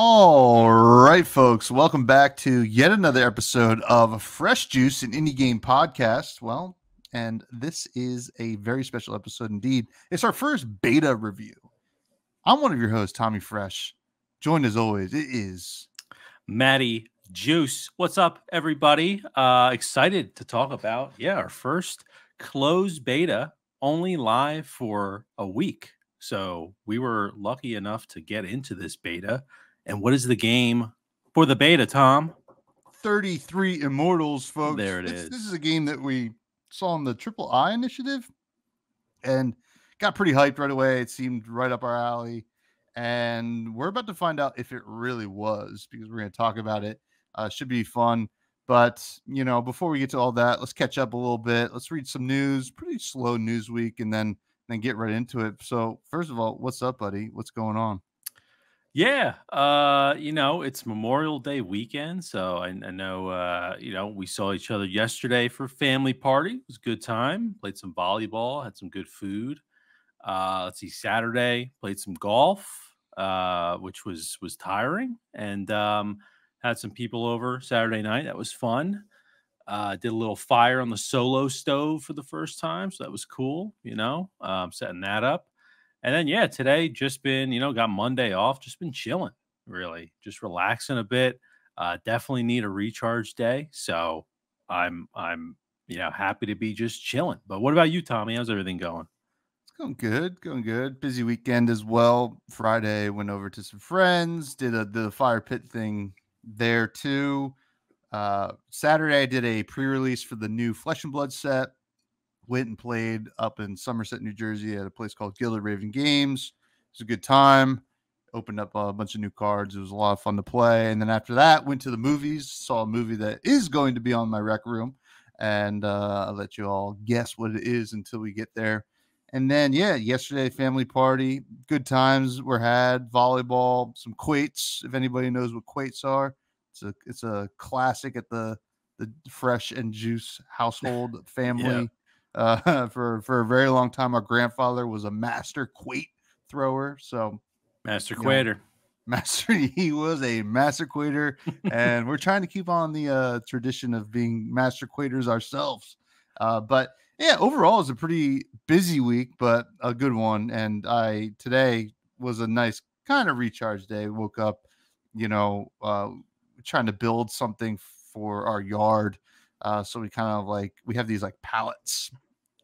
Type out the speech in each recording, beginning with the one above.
All right, folks. Welcome back to yet another episode of Fresh Juice, an indie game podcast. Well, and this is a very special episode indeed. It's our first beta review. I'm one of your hosts, Tommy Fresh. Joined as always, it is Maddie Juice. What's up, everybody? Excited to talk about, our first closed beta, only live for a week. So we were lucky enough to get into this beta. And what is the game for the beta, Tom? 33 Immortals, folks. There it is. This is a game that we saw on the Triple I initiative and got pretty hyped right away. It seemed right up our alley. And we're about to find out if it really was, because we're going to talk about it. Should be fun. But, before we get to all that, let's catch up a little bit. Let's read some news. Pretty slow news week, and then get right into it. So, first of all, what's up, buddy? What's going on? Yeah, it's Memorial Day weekend, so I know, we saw each other yesterday for family party. It was a good time. Played some volleyball, had some good food. Let's see, Saturday played some golf, which was tiring, and had some people over Saturday night. That was fun. Did a little fire on the solo stove for the first time, so that was cool. Setting that up. And then, today just been, got Monday off, just been chilling, really, just relaxing a bit. Definitely need a recharge day. So I'm happy to be just chilling. But what about you, Tommy? How's everything going? It's going good. Busy weekend as well. Friday went over to some friends, did the fire pit thing there too. Saturday I did a pre-release for the new Flesh and Blood set. Went and played up in Somerset, New Jersey at a place called Gilded Raven Games. It was a good time. Opened up a bunch of new cards. It was a lot of fun to play. And then after that, went to the movies, saw a movie that is going to be on my rec room. And I'll let you all guess what it is until we get there. And then, yesterday, family party. Good times were had. Volleyball, some quates, if anybody knows what quates are. It's a classic at the Fresh and Juice household family. Yep. For a very long time, our grandfather was a master quate thrower. So Master Quater. He was a master quater, and we're trying to keep on the tradition of being master quaters ourselves. But overall, it's a pretty busy week, but a good one. And today was a nice kind of recharge day. Woke up, trying to build something for our yard. So we have these like pallets,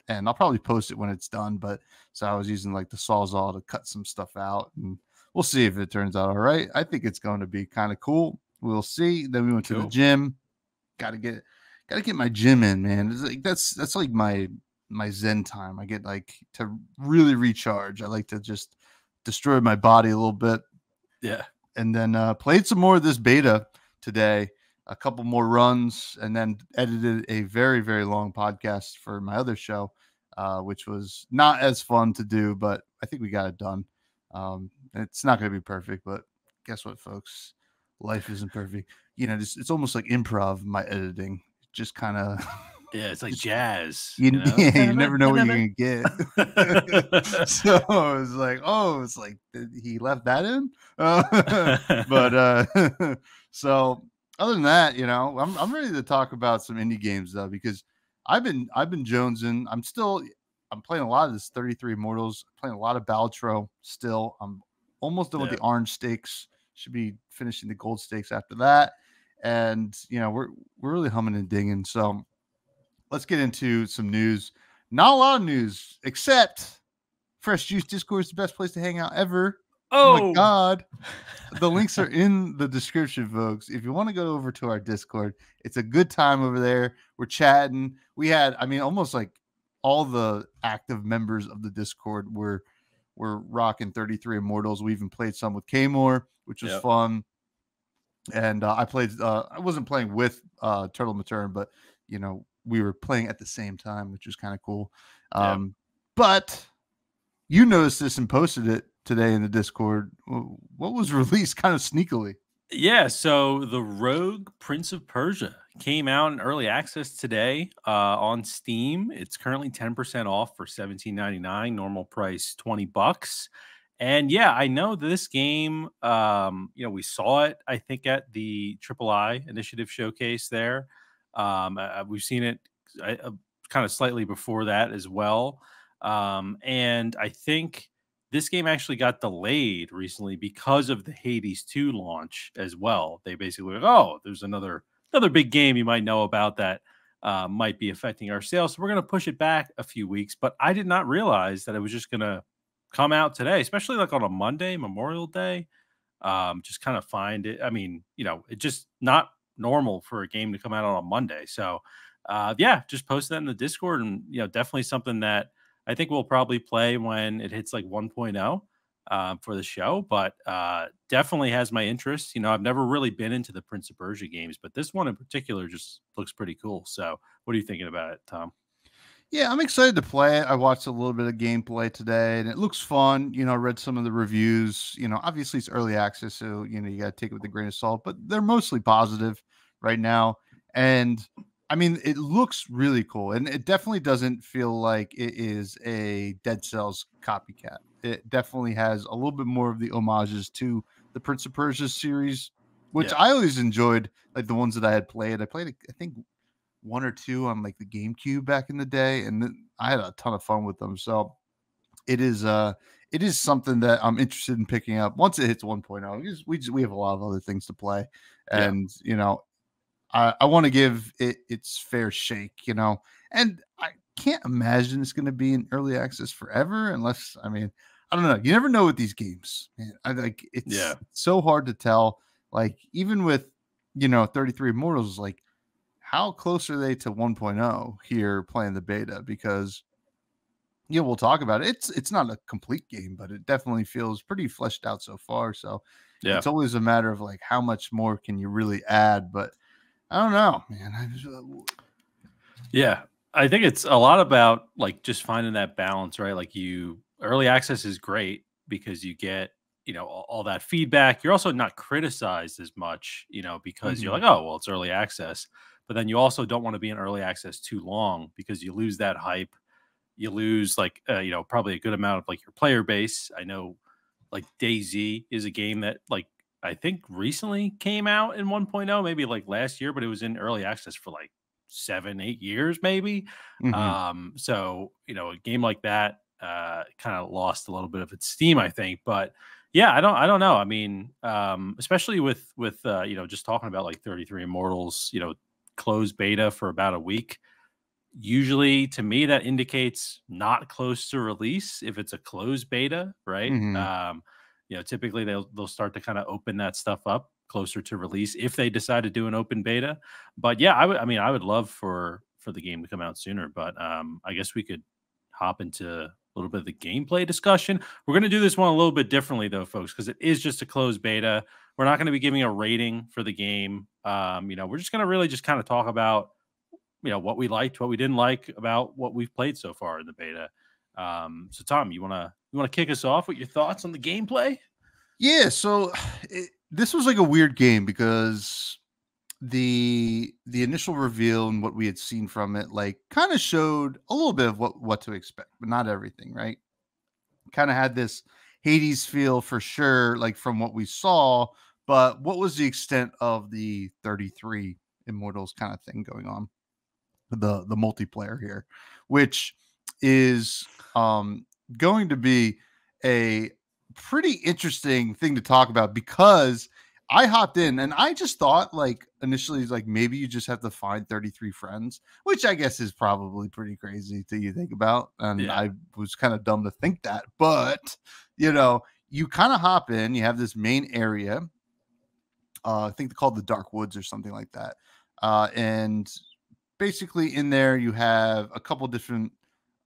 and I'll probably post it when it's done. But so I was using like the Sawzall to cut some stuff out, and we'll see if it turns out all right. I think it's going to be kind of cool. We'll see. Then we went to the gym. Got to get my gym in, man. It's like that's like my zen time. I get like to really recharge. I like to just destroy my body a little bit. Yeah. And then played some more of this beta today. A couple more runs, and then edited a very, very long podcast for my other show, which was not as fun to do, but I think we got it done. It's not going to be perfect, but guess what, folks? Life isn't perfect. It's almost like improv, my editing. Just kind of... Yeah, it's like jazz. You never know what you're going to get. So I was like, it's like, he left that in? But so... Other than that, I'm ready to talk about some indie games though, because I've been jonesing. I'm playing a lot of this 33 Immortals, playing a lot of Baltro still. I'm almost done with the orange stakes. Should be finishing the gold stakes after that. And we're really humming and dinging. So let's get into some news. Not a lot of news, except Fresh Juice Discord is the best place to hang out ever. Oh my God. The links are in the description, folks. If you want to go over to our Discord, it's a good time over there. We're chatting. We had, almost like all the active members of the Discord were rocking 33 Immortals. We even played some with K-More, which was fun. And I wasn't playing with Turtle Matern, but we were playing at the same time, which was kind of cool. But you noticed this and posted it today in the Discord. What was released kind of sneakily? Yeah, so the Rogue Prince of Persia came out in early access today on Steam. It's currently 10% off for $17.99, normal price $20. And yeah, I know this game, we saw it, I think, at the Triple I Initiative showcase there. We've seen it kind of slightly before that as well. And I think this game actually got delayed recently because of the Hades 2 launch as well. They basically were like, oh, there's another big game you might know about that might be affecting our sales. So we're going to push it back a few weeks. But I did not realize that it was just going to come out today, especially like on a Monday, Memorial Day. Just kind of find it. I mean, it's just not normal for a game to come out on a Monday. So, yeah, just post that in the Discord, and definitely something that I think we'll probably play when it hits like 1.0 for the show. But definitely has my interest. I've never really been into the Prince of Persia games, but this one in particular just looks pretty cool. So, what are you thinking about it, Tom? Yeah, I'm excited to play it. I watched a little bit of gameplay today and it looks fun. I read some of the reviews. Obviously it's early access, so you got to take it with a grain of salt, but they're mostly positive right now. And I mean, it looks really cool and it definitely doesn't feel like it is a Dead Cells copycat. It definitely has a little bit more of the homages to the Prince of Persia series, which Yeah. I always enjoyed, like the ones that I had played. I played, I think, one or two on like the GameCube back in the day, and I had a ton of fun with them. So it is something that I'm interested in picking up once it hits 1.0. Because we have a lot of other things to play, Yeah. and I want to give it its fair shake, and I can't imagine it's going to be in early access forever, unless I mean I don't know. You never know with these games, man. I like Yeah. it's so hard to tell. Like even with 33 Immortals, like how close are they to 1.0 here playing the beta? Because we'll talk about it. It's not a complete game, but it definitely feels pretty fleshed out so far. So Yeah. it's always a matter of like how much more can you really add? But I don't know, man. Yeah. I think it's a lot about like just finding that balance, right? Like early access is great because you get, all that feedback. You're also not criticized as much, because you're Mhm. like, oh, well, it's early access. But then you also don't want to be in early access too long because you lose that hype. You lose like, probably a good amount of like your player base. I know like DayZ is a game that like I think recently came out in 1.0, maybe like last year, but it was in early access for like 7, 8 years, maybe. Mhm. So a game like that kind of lost a little bit of its steam, I think. But yeah, I don't know. I mean, especially with just talking about like 33 Immortals, closed beta for about a week. Usually, to me, that indicates not close to release if it's a closed beta, right? Mhm. Typically they'll start to kind of open that stuff up closer to release if they decide to do an open beta. But yeah, I would love for the game to come out sooner, but I guess we could hop into a little bit of the gameplay discussion. We're going to do this one a little bit differently though, folks, because it is just a closed beta. We're not going to be giving a rating for the game. We're just going to really just kind of talk about what we liked, what we didn't like about what we've played so far in the beta. So Tom, you wanna kick us off with your thoughts on the gameplay? Yeah, so this was like a weird game because the initial reveal and what we had seen from it like kind of showed a little bit of what to expect, but not everything, right? Kind of had this Hades feel for sure, like from what we saw, but what was the extent of the 33 Immortals kind of thing going on? The multiplayer here, which is going to be a pretty interesting thing to talk about because I hopped in and I just thought like initially like maybe you just have to find 33 friends, which I guess is probably pretty crazy to you think about. And Yeah. I was kind of dumb to think that, but you kind of hop in, you have this main area. I think they're called the Dark Woods or something like that. And basically in there you have a couple different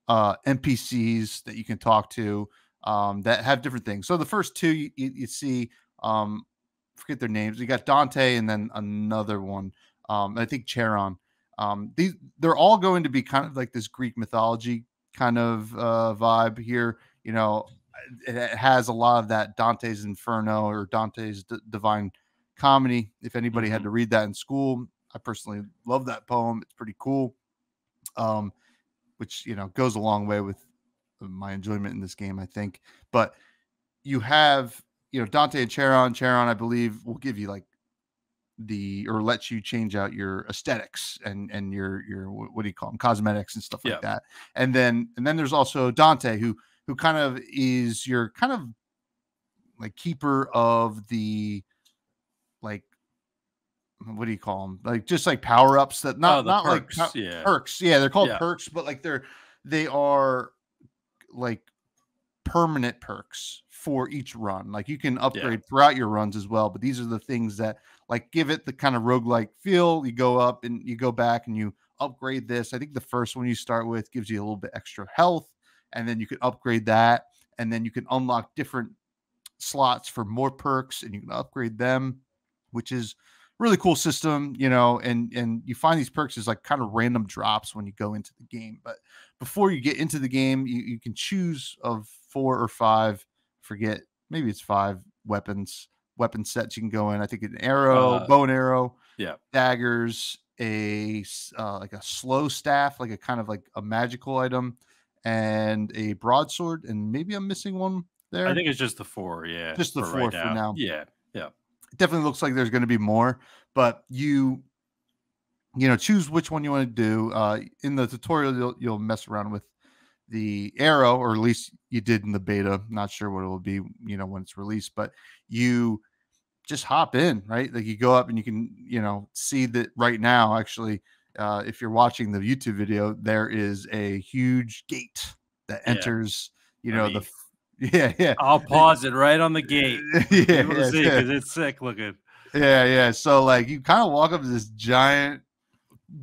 NPCs that you can talk to that have different things. So the first two you see, forget their names. You got Dante and then another one. I think Charon. They're all going to be kind of like this Greek mythology kind of vibe here. It has a lot of that Dante's Inferno or Dante's Divine Comedy. If anybody had Mhm. to read that in school, I personally love that poem. It's pretty cool. Um, which goes a long way with my enjoyment in this game, I think. But you have, Dante and Charon. Charon, I believe, will give you like or lets you change out your aesthetics and your what do you call them, cosmetics and stuff like Yeah. that. And then there's also Dante, who kind of is your kind of like keeper of the, like, what do you call them, like just like power ups that Oh, not the not like perks. Yeah. perks. Yeah, they're called Yeah. perks, but like they are like permanent perks for each run. Like you can Yeah. upgrade throughout your runs as well, but these are the things that like give it the kind of roguelike feel. You go up and you go back and you upgrade this. I think the first one you start with gives you a little bit extra health, and then you can upgrade that, and then you can unlock different slots for more perks and you can upgrade them, which is really cool system, and you find these perks as like kind of random drops when you go into the game. But before you get into the game, you can choose of 4 or 5, forget, maybe it's 5 weapon sets you can go in. I think an arrow, Uh, bow and arrow, yeah. daggers, like a slow staff, like a kind of like a magical item, and a broadsword, and maybe I'm missing one I there. think it's just the 4. Yeah. Just the For right 4 for now. now. Yeah. Yeah. It definitely looks like there's going to be more, but choose which one you want to do. In the tutorial, you'll mess around with the arrow, or at least you did in the beta. Not sure what it will be, when it's released, but you just hop in, right? Like you go up and you can, see that right now, actually, if you're watching the YouTube video, there is a huge gate that Yeah. enters, Let the, me. yeah, yeah. I'll pause it right on the gate for Yeah, people to yeah, see yeah. because it's sick looking. Yeah, yeah. So like you kind of walk up to this giant,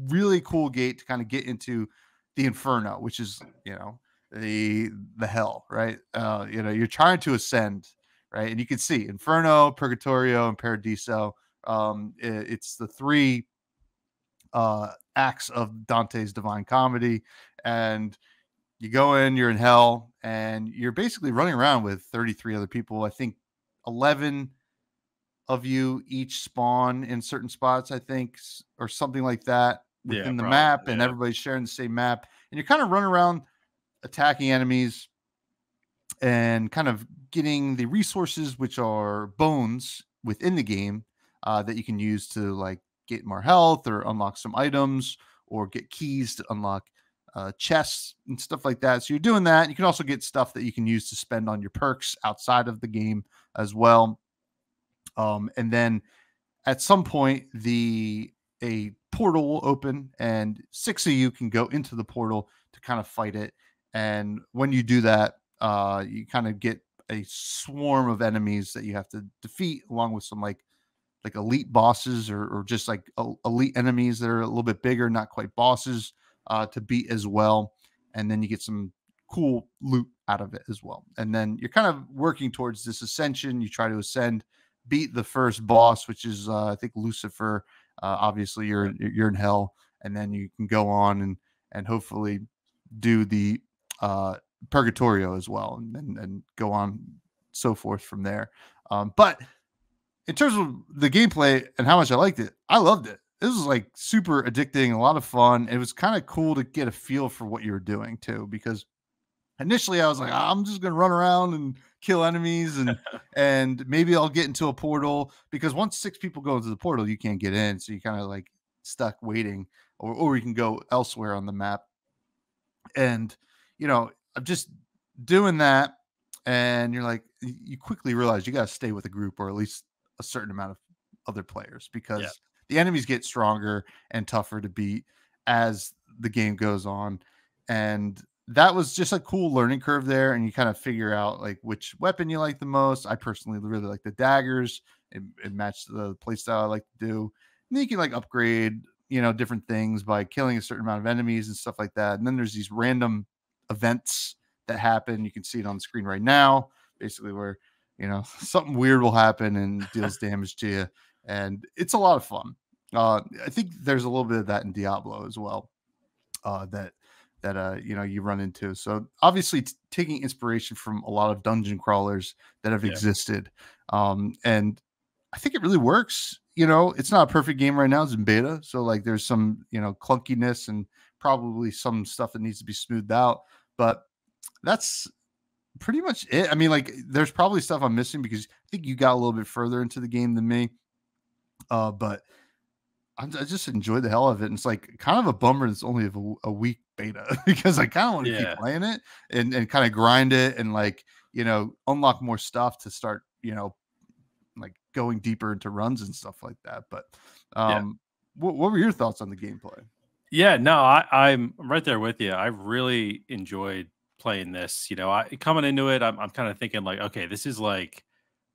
really cool gate to kind of get into the Inferno, which is, the hell, right? You're trying to ascend, right? And you can see Inferno, Purgatorio, and Paradiso. It's the 3 acts of Dante's Divine Comedy, and you go in, you're in hell, and you're basically running around with 33 other people. I think 11 of you each spawn in certain spots, I think, or something like that Yeah, within the probably. map, and Yeah. everybody's sharing the same map. And you're kind of running around attacking enemies and kind of getting the resources, which are bones within the game, that you can use to like get more health or unlock some items or get keys to unlock chests and stuff like that. So you're doing that. You can also get stuff that you can use to spend on your perks outside of the game as well. And then at some point, a portal will open, and 6 of you can go into the portal to kind of fight it. And when you do that, you kind of get a swarm of enemies that you have to defeat, along with some like elite bosses, or just like elite enemies that are a little bit bigger, not quite bosses, to beat as well. And then you get some cool loot out of it as well. And then you're kind of working towards this ascension. You try to ascend, beat the first boss, which is I think Lucifer. Obviously, you're in hell, and then you can go on and hopefully do the Purgatorio as well, and go on so forth from there. But in terms of the gameplay and how much I liked it, I loved it. This was like super addicting, a lot of fun. It was kind of cool to get a feel for what you were doing too, because initially I was like, I'm just gonna run around and kill enemies, and maybe I'll get into a portal, because once 6 people go into the portal, you can't get in, so you kind of like stuck waiting, or you can go elsewhere on the map. And I'm just doing that, and you're like, you quickly realize you got to stay with a group, or at least a certain amount of other players, Yeah. because the enemies get stronger and tougher to beat as the game goes on. And that was just a cool learning curve there, and you kind of figure out like which weapon you like the most. I personally really like the daggers. It matched the playstyle I like to do. And then you can like upgrade, different things by killing a certain amount of enemies and stuff like that. And then there's these random events that happen. You can see it on the screen right now, basically, where something weird will happen and deals damage to you, and it's a lot of fun. I think there's a little bit of that in Diablo as well, that you run into. So obviously, taking inspiration from a lot of dungeon crawlers that have Yeah. existed, and I think it really works. It's not a perfect game right now. It's in beta, so like there's some clunkiness and probably some stuff that needs to be smoothed out. But that's pretty much it. I mean, like, there's probably stuff I'm missing because I think you got a little bit further into the game than me. But I just enjoyed the hell of it. And it's like kind of a bummer. It's only a week beta because I kind of want to keep Yeah. playing it and kind of grind it and like, unlock more stuff to start, like going deeper into runs and stuff like that. But Yeah. what were your thoughts on the gameplay? Yeah, no, I'm right there with you. I really enjoyed playing this. I coming into it, I'm kind of thinking like, okay, this is like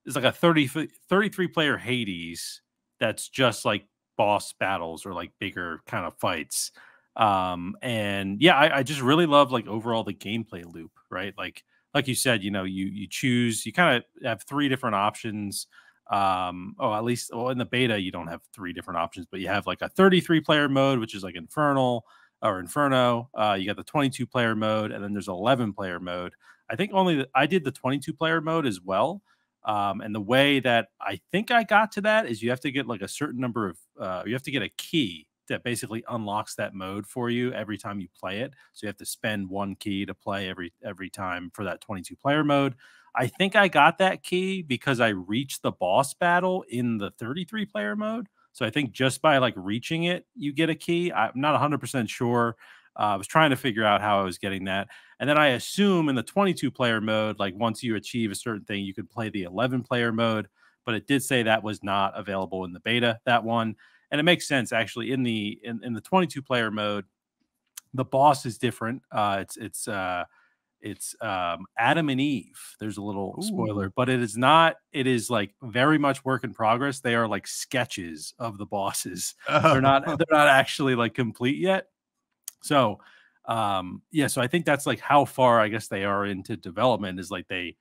it's like a 33 player Hades that's just like boss battles or like bigger kind of fights. And yeah, I just really love like overall the gameplay loop, right? Like you said, you choose, you kind of have three different options. At least in the beta you don't have three different options, but you have like a 33 player mode, which is like Infernal or Inferno. You got the 22 player mode, and then there's 11 player mode. I think I did the 22 player mode as well. And the way that I think I got to that is you have to get like a certain number of you have to get a key that basically unlocks that mode for you every time you play it. So you have to spend one key to play every time for that 22 player mode. I think I got that key because I reached the boss battle in the 33 player mode. So I think just by like reaching it, you get a key. I'm not 100% sure. I was trying to figure out how I was getting that. And then I assume in the 22 player mode, like once you achieve a certain thing, you could play the 11 player mode. But it did say that was not available in the beta, that one. And it makes sense actually in the 22 player mode, the boss is different. It's Adam and Eve. There's a little spoiler, Ooh. but it is not. It is like very much work in progress. They are like sketches of the bosses. They're not. Oh. They're not actually like complete yet. So, yeah. So I think that's like how far I guess they are into development. Is like they,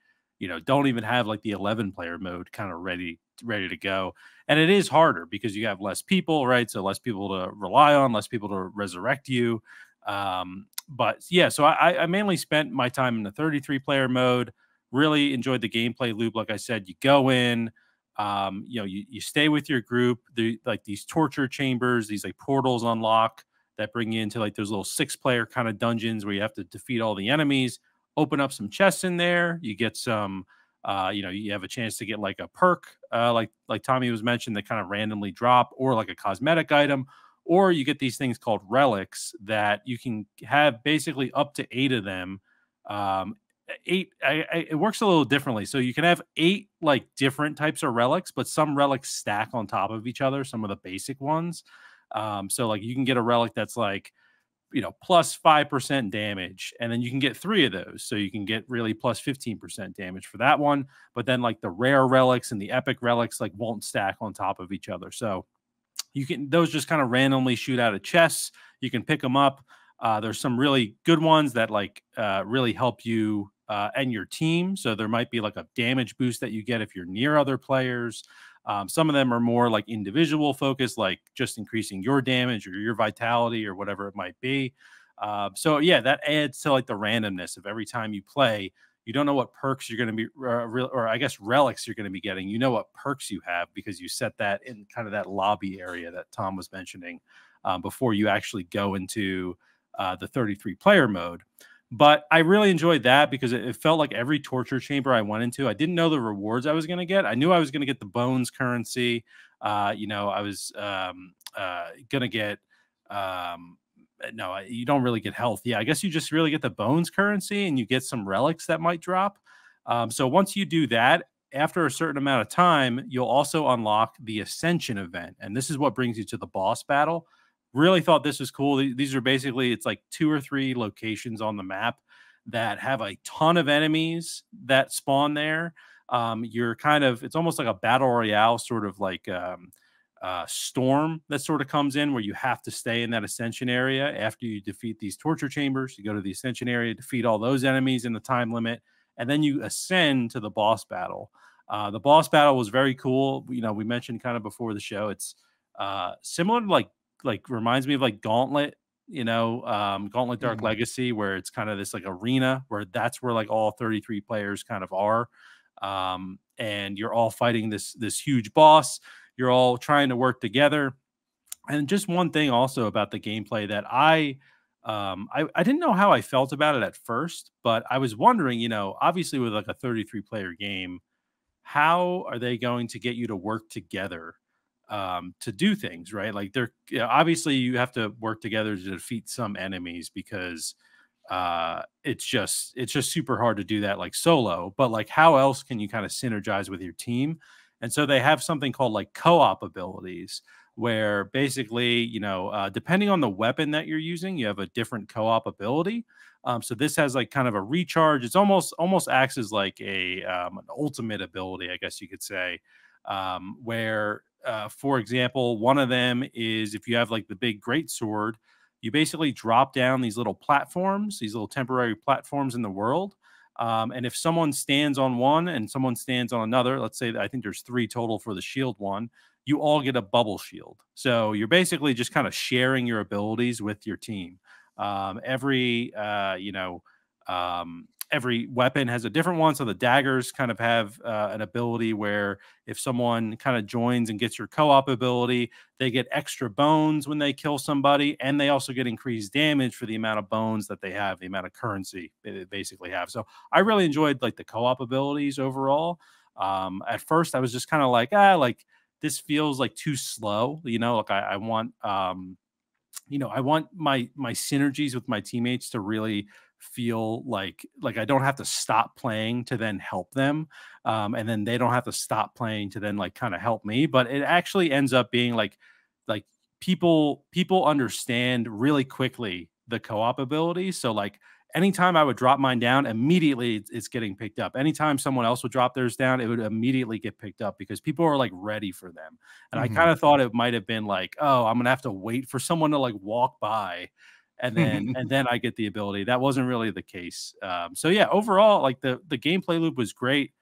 don't even have like the 11 player mode kind of ready to go. And it is harder because you have less people, right? So less people to rely on, less people to resurrect you. But yeah, so I mainly spent my time in the 33 player mode. Really enjoyed the gameplay loop. Like I said, you go in, you stay with your group. Like these torture chambers, these like portals unlock that bring you into like those little 6 player kind of dungeons where you have to defeat all the enemies. Open up some chests in there. You get some, you have a chance to get like a perk, like Tommy was mentioned, that kind of randomly drop, or like a cosmetic item, or you get these things called relics that you can have basically up to 8 of them. It works a little differently. So you can have 8 like different types of relics, but some relics stack on top of each other, some of the basic ones. So like you can get a relic that's like, plus 5% damage, and then you can get 3 of those. So you can get really plus 15% damage for that one. But then like the rare relics and the epic relics like won't stack on top of each other. So those just kind of randomly shoot out of chests. You can pick them up. There's some really good ones that like really help you and your team. So there might be like a damage boost that you get if you're near other players. Some of them are more like individual focused, like just increasing your damage or your vitality or whatever it might be. So yeah, that adds to like the randomness of every time you play. You don't know what perks you're going to be, or I guess relics you're going to be getting. You know what perks you have because you set that in kind of that lobby area that Tom was mentioning before you actually go into the 33 player mode. But I really enjoyed that because it felt like every torture chamber I went into, I didn't know the rewards I was going to get. I knew I was going to get the bones currency. I was going to get. No, you don't really get health. Yeah, I guess you just really get the bones currency and you get some relics that might drop. So once you do that, after a certain amount of time, you'll also unlock the Ascension event. And this is what brings you to the boss battle. Really thought this was cool. These are basically, it's like 2 or 3 locations on the map that have a ton of enemies that spawn there. It's almost like a battle royale, sort of like storm that sort of comes in where you have to stay in that ascension area after you defeat these torture chambers. You go to the ascension area, defeat all those enemies in the time limit, and then you ascend to the boss battle. The boss battle was very cool. We mentioned kind of before the show, it's similar to like reminds me of like Gauntlet, Gauntlet Dark Legacy, where it's kind of this like arena where that's where like all 33 players kind of are. And you're all fighting this huge boss. You're all trying to work together. And just one thing also about the gameplay that I I didn't know how I felt about it at first, but I was wondering, obviously with like a 33 player game, how are they going to get you to work together to do things, right? Like obviously you have to work together to defeat some enemies because it's just super hard to do that like solo, but like how else can you kind of synergize with your team? And so they have something called like co-op abilities where basically, depending on the weapon that you're using, you have a different co-op ability. So this has like kind of a recharge. It's almost acts as like an ultimate ability, I guess you could say, where for example, one of them is if you have like the big great sword, you basically drop down these little platforms, these little temporary platforms in the world. And if someone stands on one and someone stands on another, let's say that I think there's 3 total for the shield one, you all get a bubble shield. So you're basically just kind of sharing your abilities with your team. Every weapon has a different one. So the daggers kind of have an ability where if someone kind of joins and gets your co-op ability, they get extra bones when they kill somebody, and they also get increased damage for the amount of bones that they have, the amount of currency they basically have. So I really enjoyed like the co-op abilities overall. At first, I was just kind of like this feels like too slow. Like I want I want my synergies with my teammates to really feel like I don't have to stop playing to then help them, and then they don't have to stop playing to then like kind of help me. But it actually ends up being like people understand really quickly the co-op ability. So like anytime I would drop mine down, immediately it's getting picked up. Anytime someone else would drop theirs down, it would immediately get picked up because people are like ready for them. And I kind Mhm. of thought it might have been like, oh, I'm gonna have to wait for someone to like walk by, and then I get the ability. That wasn't really the case. So yeah, overall, like the gameplay loop was great.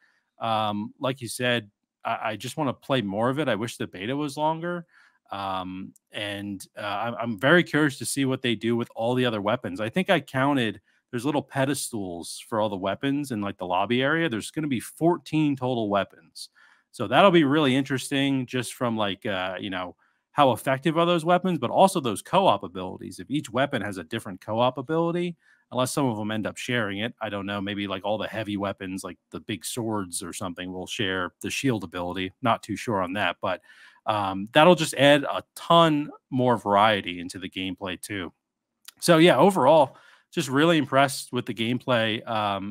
Like you said, I just want to play more of it. I wish the beta was longer. And I'm very curious to see what they do with all the other weapons. I think I counted there's little pedestals for all the weapons in like the lobby area. There's going to be 14 total weapons. So that'll be really interesting just from like, how effective are those weapons, but also those co-op abilities. If each weapon has a different co-op ability, unless some of them end up sharing it, I don't know, maybe like all the heavy weapons, like the big swords or something will share the shield ability. Not too sure on that, but that'll just add a ton more variety into the gameplay too. So yeah, overall, just really impressed with the gameplay.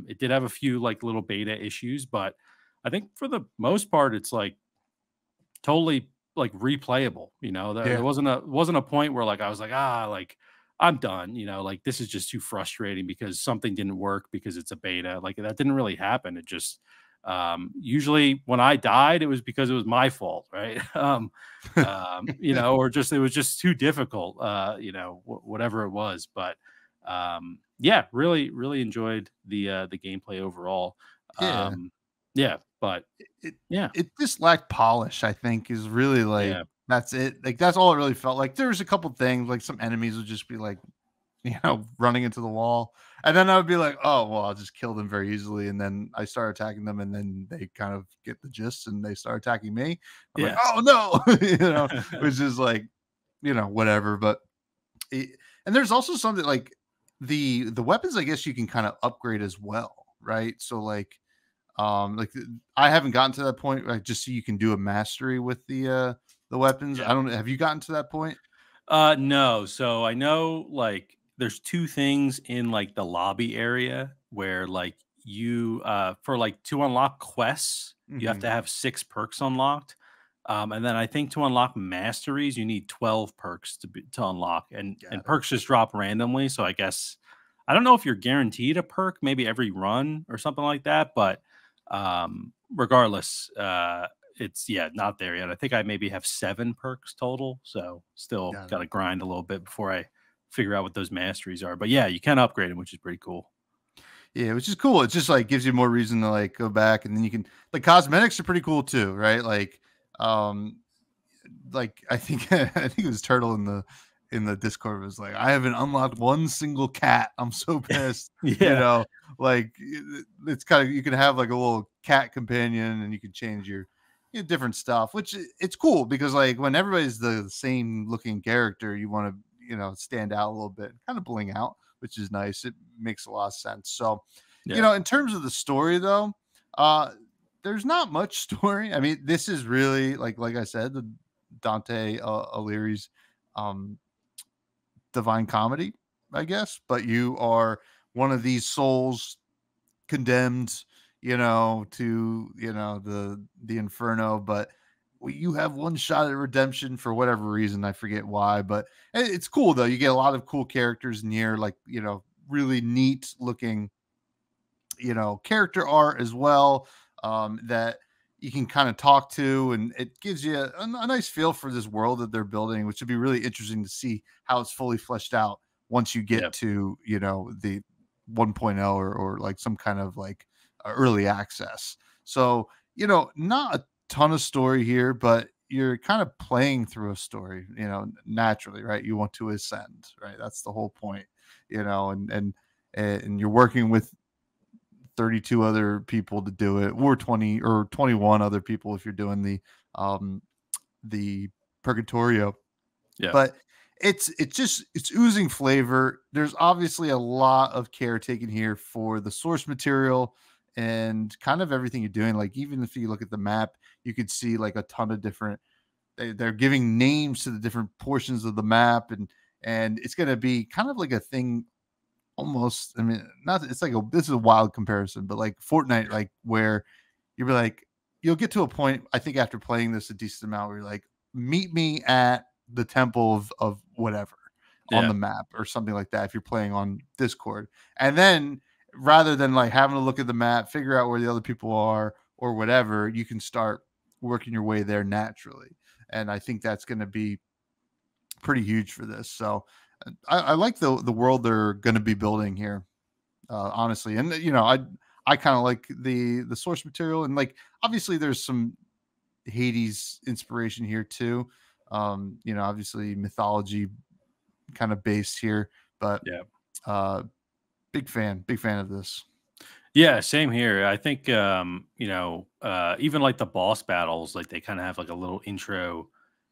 It did have a few like little beta issues, but I think for the most part, it's like totally like replayable. There Yeah. wasn't a point where like I was like like I'm done. Like this is just too frustrating because something didn't work because it's a beta. Like that didn't really happen. It just usually when I died, it was because it was my fault, right? Or just it was just too difficult, whatever it was. But yeah, really, really enjoyed the gameplay overall. Yeah. Yeah, but It yeah, it just lacked polish, I think, is really like yeah, that's it. Like that's all it really felt like. There was a couple things, like some enemies would just be like, running into the wall. And then I would be like, oh, well, I'll just kill them very easily. And then I start attacking them, and then they kind of get the gist and they start attacking me. I'm like, yeah. oh no, it was just like, whatever. But it, and there's also something like the weapons, I guess you can kind of upgrade as well, right? So I haven't gotten to that point. Like just so you can do a mastery with the weapons. Yeah. I don't know. Have you gotten to that point? No. So I know like there's two things in like the lobby area where like you for like to unlock quests, you have Hmm. to have 6 perks unlocked. And then I think to unlock masteries, you need 12 perks to unlock. And Got it. perks just drop randomly. So I guess I don't know if you're guaranteed a perk, maybe every run or something like that, but regardless, it's yeah, not there yet. I think I maybe have 7 perks total, so still Got it. got to grind a little bit before I figure out what those masteries are. But yeah, you can upgrade them, which is pretty cool. Yeah, which is cool. It just like gives you more reason to like go back, and then you can like cosmetics are pretty cool too, right? Um, like I think I think it was Turtle in the Discord was like, I haven't unlocked one single cat. I'm so pissed. You Yeah, know, it's kind of you can have like a little cat companion, and you can change different stuff, which it's cool because like when everybody's the same looking character, you want to stand out a little bit, kind of bling out, which is nice. It makes a lot of sense. So, Yeah. in terms of the story though, there's not much story. I mean, this is really like I said, the Dante Alighieri's um Divine Comedy, I guess, but you are one of these souls condemned, to, the inferno, but you have one shot at redemption for whatever reason. I forget why, but it's cool though. You get a lot of cool characters in here, like, really neat looking, character art as well, that you can kind of talk to, and it gives you a nice feel for this world that they're building, which would be really interesting to see how it's fully fleshed out once you Yeah. get to, the 1.0, or like some kind of like early access. So, not a ton of story here, but you're kind of playing through a story, naturally, right? You want to ascend, right? That's the whole point, and you're working with 32 other people to do it, or 20 or 21 other people if you're doing the Purgatorio. Yeah. But it's oozing flavor. There's obviously a lot of care taken here for the source material and kind of everything you're doing. Like, even if you look at the map, you could see like a ton of different, they're giving names to the different portions of the map, and it's going to be kind of like a thing, almost. I mean, not, it's like this is a wild comparison, but like Fortnite, like where you'll be like, you'll get to a point, I think, after playing this a decent amount, where you're like, meet me at the temple of whatever on Yeah. the map, or something like that, if you're playing on Discord. And then, rather than like having to look at the map, figure out where the other people are or whatever, you can start working your way there naturally. And I think that's going to be pretty huge for this. So I like the world they're going to be building here, honestly. And I kind of like the source material, and like, obviously there's some Hades inspiration here too. Obviously mythology kind of based here, but Yeah. uh big fan of this. Yeah, same here. I think even like the boss battles, like they kind of have like a little intro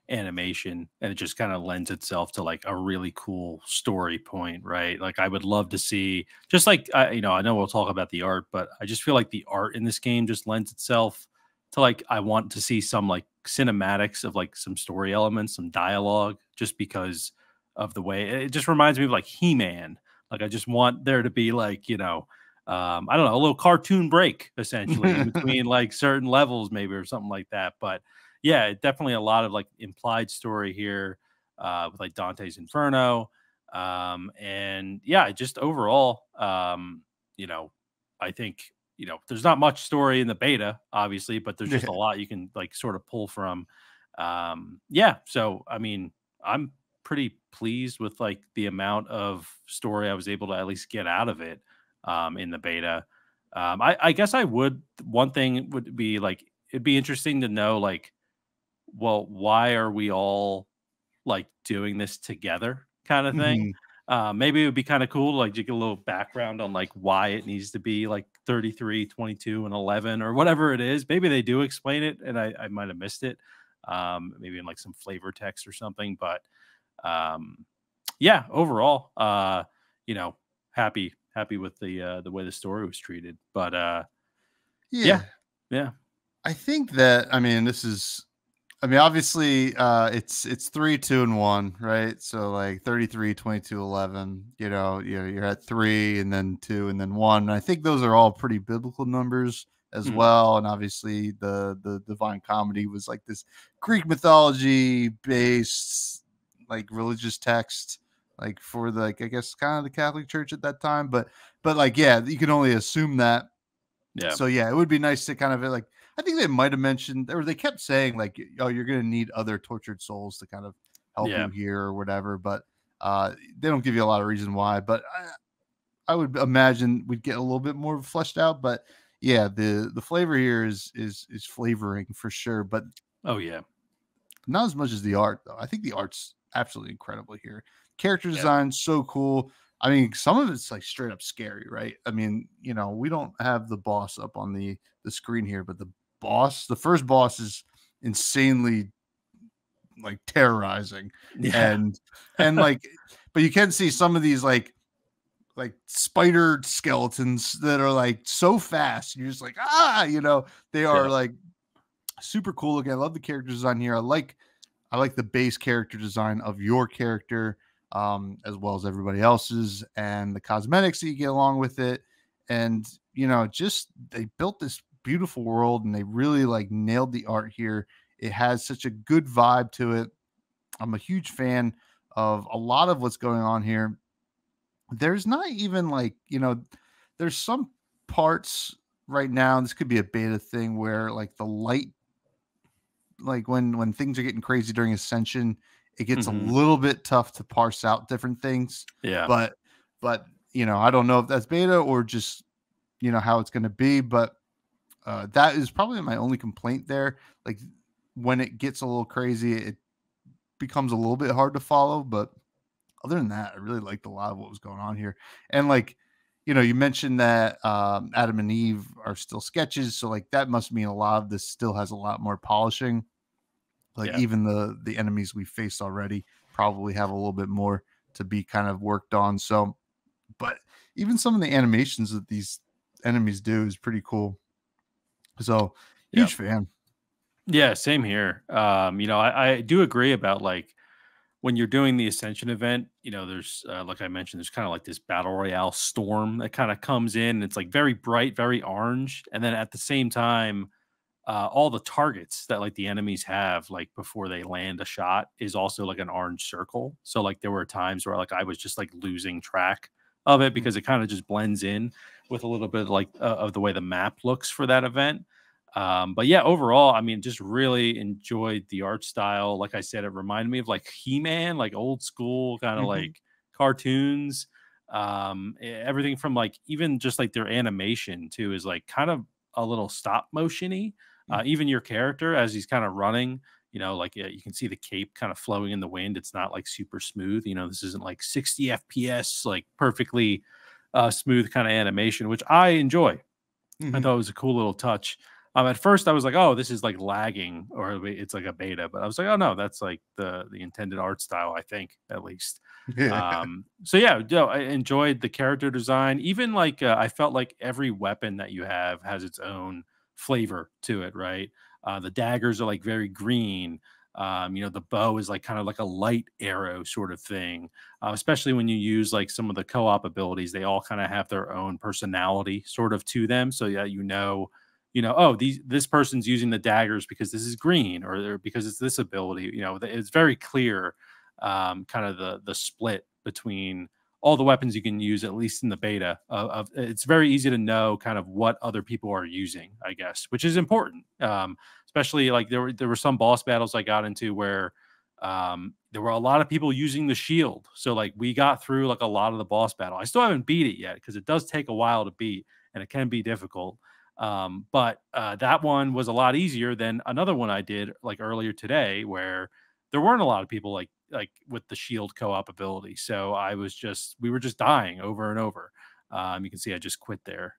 animation, and it just kind of lends itself to like a really cool story point, right? Like I would love to see, just like I know we'll talk about the art, but I just feel like the art in this game just lends itself to, like, I want to see some like cinematics of like some story elements, some dialogue, just because of the way it just reminds me of like He-Man. Like I just want there to be like, I don't know, a little cartoon break essentially in between like certain levels, maybe, or something like that. But yeah, definitely a lot of like implied story here, with like Dante's Inferno. And yeah, just overall, I think, there's not much story in the beta, obviously, but there's just a Yeah. lot you can like sort of pull from. Yeah. So, I mean, I'm pretty pleased with like the amount of story I was able to at least get out of it, in the beta. I guess I would, one thing would be like, it'd be interesting to know, like, well, why are we all like doing this together, kind of thing. Mhm. Maybe it would be kind of cool to like to get a little background on like why it needs to be like 33, 22, and 11, or whatever it is. Maybe they do explain it and I might have missed it. Maybe in like some flavor text or something. But um, yeah, overall, you know, happy with the way the story was treated. But yeah, Yeah. yeah, I think that, I mean, obviously, it's 3, 2, and 1, right? So like 33, 22, 11. You're at 3, and then 2, and then 1. And I think those are all pretty biblical numbers as mhm, well. And obviously the Divine Comedy was like this Greek mythology based, like, religious text, like, for the, like, I guess, kind of the Catholic Church at that time. But like, yeah, you can only assume that. yeah, So yeah, it would be nice to kind of, like, I think they might have mentioned, or they kept saying like, oh, you're going to need other tortured souls to kind of help yeah, you here or whatever. But they don't give you a lot of reason why. But I would imagine we'd get a little bit more fleshed out. But yeah, the flavor here is flavoring for sure, but oh yeah, not as much as the art though. I think the art's absolutely incredible here. Character yeah, design so cool. I mean, some of it's like straight up scary, right? I mean, we don't have the boss up on the screen here, but the first boss is insanely like terrorizing, Yeah. and like, but you can see some of these like spider skeletons that are like so fast. You're just like, they are Yeah. like super cool. Again, I love the character design here. I like the base character design of your character, as well as everybody else's, and the cosmetics that you get along with it. And just they built this beautiful world, and they really like nailed the art here. It has such a good vibe to it. I'm a huge fan of a lot of what's going on here. There's not even like, there's some parts right now, this could be a beta thing, where like the light, like when things are getting crazy during ascension, it gets a Hmm. little bit tough to parse out different things. Yeah. But I don't know if that's beta or just how it's going to be, but that is probably my only complaint there. Like when it gets a little crazy, it becomes a little bit hard to follow, but other than that, I really liked a lot of what was going on here. And like, you mentioned that Adam and Eve are still sketches, so like that must mean a lot of this still has a lot more polishing. Like Yeah. even the enemies we faced already probably have a little bit more to be kind of worked on. So, but even some of the animations that these enemies do is pretty cool. So, Yeah. huge fan. Yeah, same here. I do agree about like when you're doing the Ascension event, there's like I mentioned, there's kind of like this battle royale storm that kind of comes in. It's like very bright, very orange, and then at the same time, all the targets that like the enemies have like before they land a shot is also like an orange circle. So like there were times where like I was just like losing track of it Mm. because it kind of just blends in with a little bit like of the way the map looks for that event. But yeah, overall, I mean, just really enjoyed the art style. Like I said, it reminded me of like He-Man, like old school kind of Mhm. like cartoons. Everything from like even just like their animation too is like kind of a little stop motiony. Mm. Even your character as he's kind of running, like you can see the cape kind of flowing in the wind. It's not like super smooth. This isn't like 60 FPS, like perfectly smooth kind of animation, which I enjoy. I Mhm. thought it was a cool little touch. At first, I was like, "Oh, this is like lagging, or it's like a beta." But I was like, "Oh no, that's like the intended art style, I think, at least." Yeah. So yeah, no, I enjoyed the character design. Even like I felt like every weapon that you have has its own flavor to it, right? The daggers are like very green. The bow is like kind of like a light arrow sort of thing. Especially when you use like some of the co-op abilities, they all kind of have their own personality sort of to them. So yeah, oh, this person's using the daggers because this is green, or because it's this ability. It's very clear, kind of the split between all the weapons you can use, at least in the beta. It's very easy to know kind of what other people are using, I guess, which is important. Especially like there were some boss battles I got into where there were a lot of people using the shield. So like we got through like a lot of the boss battle. I still haven't beat it yet because it does take a while to beat and it can be difficult. But that one was a lot easier than another one I did like earlier today where there weren't a lot of people like with the shield co-op ability. So we were just dying over and over. You can see I just quit there.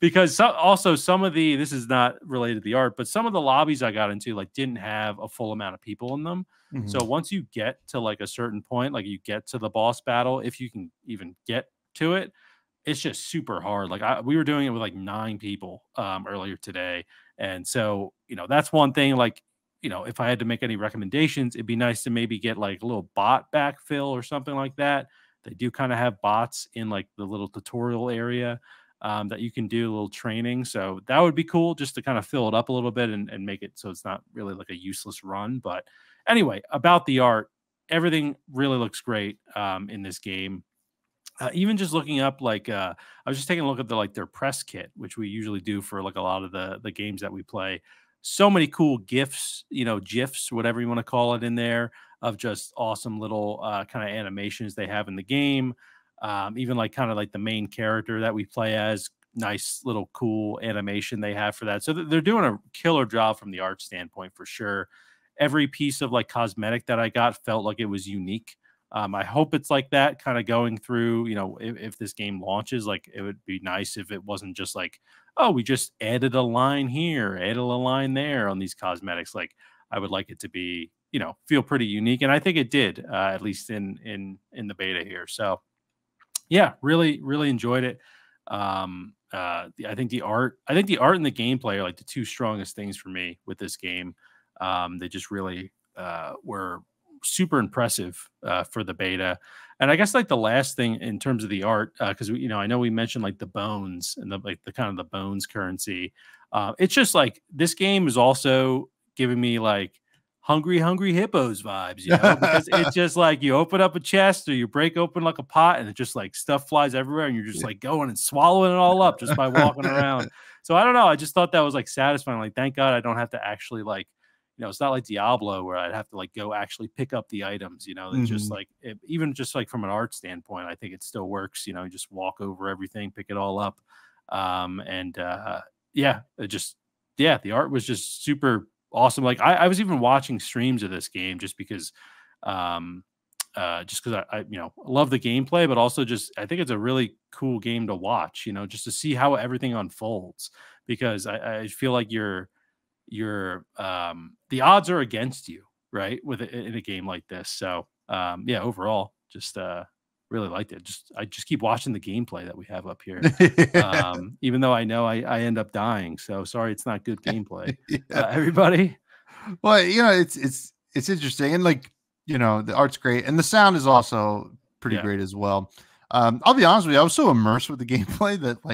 Because also some of this is not related to the art, but some of the lobbies I got into like didn't have a full amount of people in them. So Mhm. once you get to like a certain point, like you get to the boss battle, if you can even get to it, it's just super hard. Like we were doing it with like 9 people earlier today. And so, that's one thing like, if I had to make any recommendations, it'd be nice to maybe get like a little bot backfill or something like that. They do kind of have bots in like the little tutorial area that you can do a little training. So that would be cool just to kind of fill it up a little bit and make it so it's not really like a useless run. But anyway, about the art, everything really looks great in this game. Even just looking up like I was just taking a look at their press kit, which we usually do for like a lot of the games that we play. So many cool gifs, gifs, whatever you want to call it, in there of just awesome little kind of animations they have in the game. Even like kind of like the main character that we play as, nice little cool animation they have for that. So they're doing a killer job from the art standpoint for sure. Every piece of like cosmetic that I got felt like it was unique. I hope it's like that kind of going through, if this game launches, like it would be nice if it wasn't just like, oh, we just added a line here, added a line there on these cosmetics. Like I would like it to be, feel pretty unique, and I think it did, at least in the beta here. So yeah, really, really enjoyed it. I think the art and the gameplay are like the two strongest things for me with this game. They just really were super impressive for the beta. And I guess like the last thing in terms of the art, because I know we mentioned like the bones and the kind of the bones currency. It's just like this game is also giving me like hungry hippos vibes, because it's just like you open up a chest or you break open like a pot and it just like stuff flies everywhere and you're just like going and swallowing it all up just by walking around. So I don't know. I just thought that was like satisfying. Like, thank God I don't have to actually like, it's not like Diablo where I'd have to like go actually pick up the items, it's just like, even just like from an art standpoint, I think it still works, you just walk over everything, pick it all up. Yeah, the art was just super awesome. Like I was even watching streams of this game just because I love the gameplay, but also just I think it's a really cool game to watch, just to see how everything unfolds, because I feel like the odds are against you, right, in a game like this. So yeah, overall just really liked it. I just keep watching the gameplay that we have up here. Even though I know I end up dying, so sorry it's not good gameplay. Everybody. Well, it's interesting, and like, the art's great and the sound is also pretty great as well. I'll be honest with you, I was so immersed with the gameplay that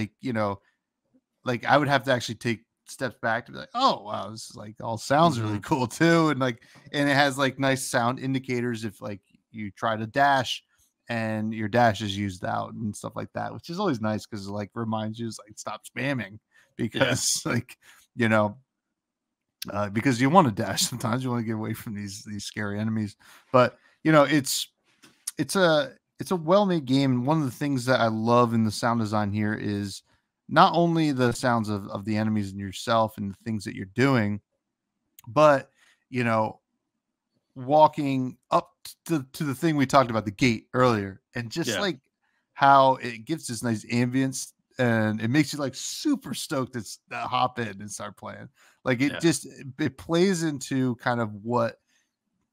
like I would have to actually take steps back to be like, oh wow, this is like all sounds really cool too, and it has like nice sound indicators if like you try to dash and your dash is used out and stuff like that, which is always nice because it like reminds you like stop spamming, because like because you want to dash sometimes, you want to get away from these scary enemies. But it's a well-made game. One of the things that I love in the sound design here is not only the sounds of the enemies and yourself and the things that you're doing, but walking up to the thing we talked about, the gate earlier, and just like how it gives this nice ambience and it makes you like super stoked to hop in and start playing. Like it plays into kind of what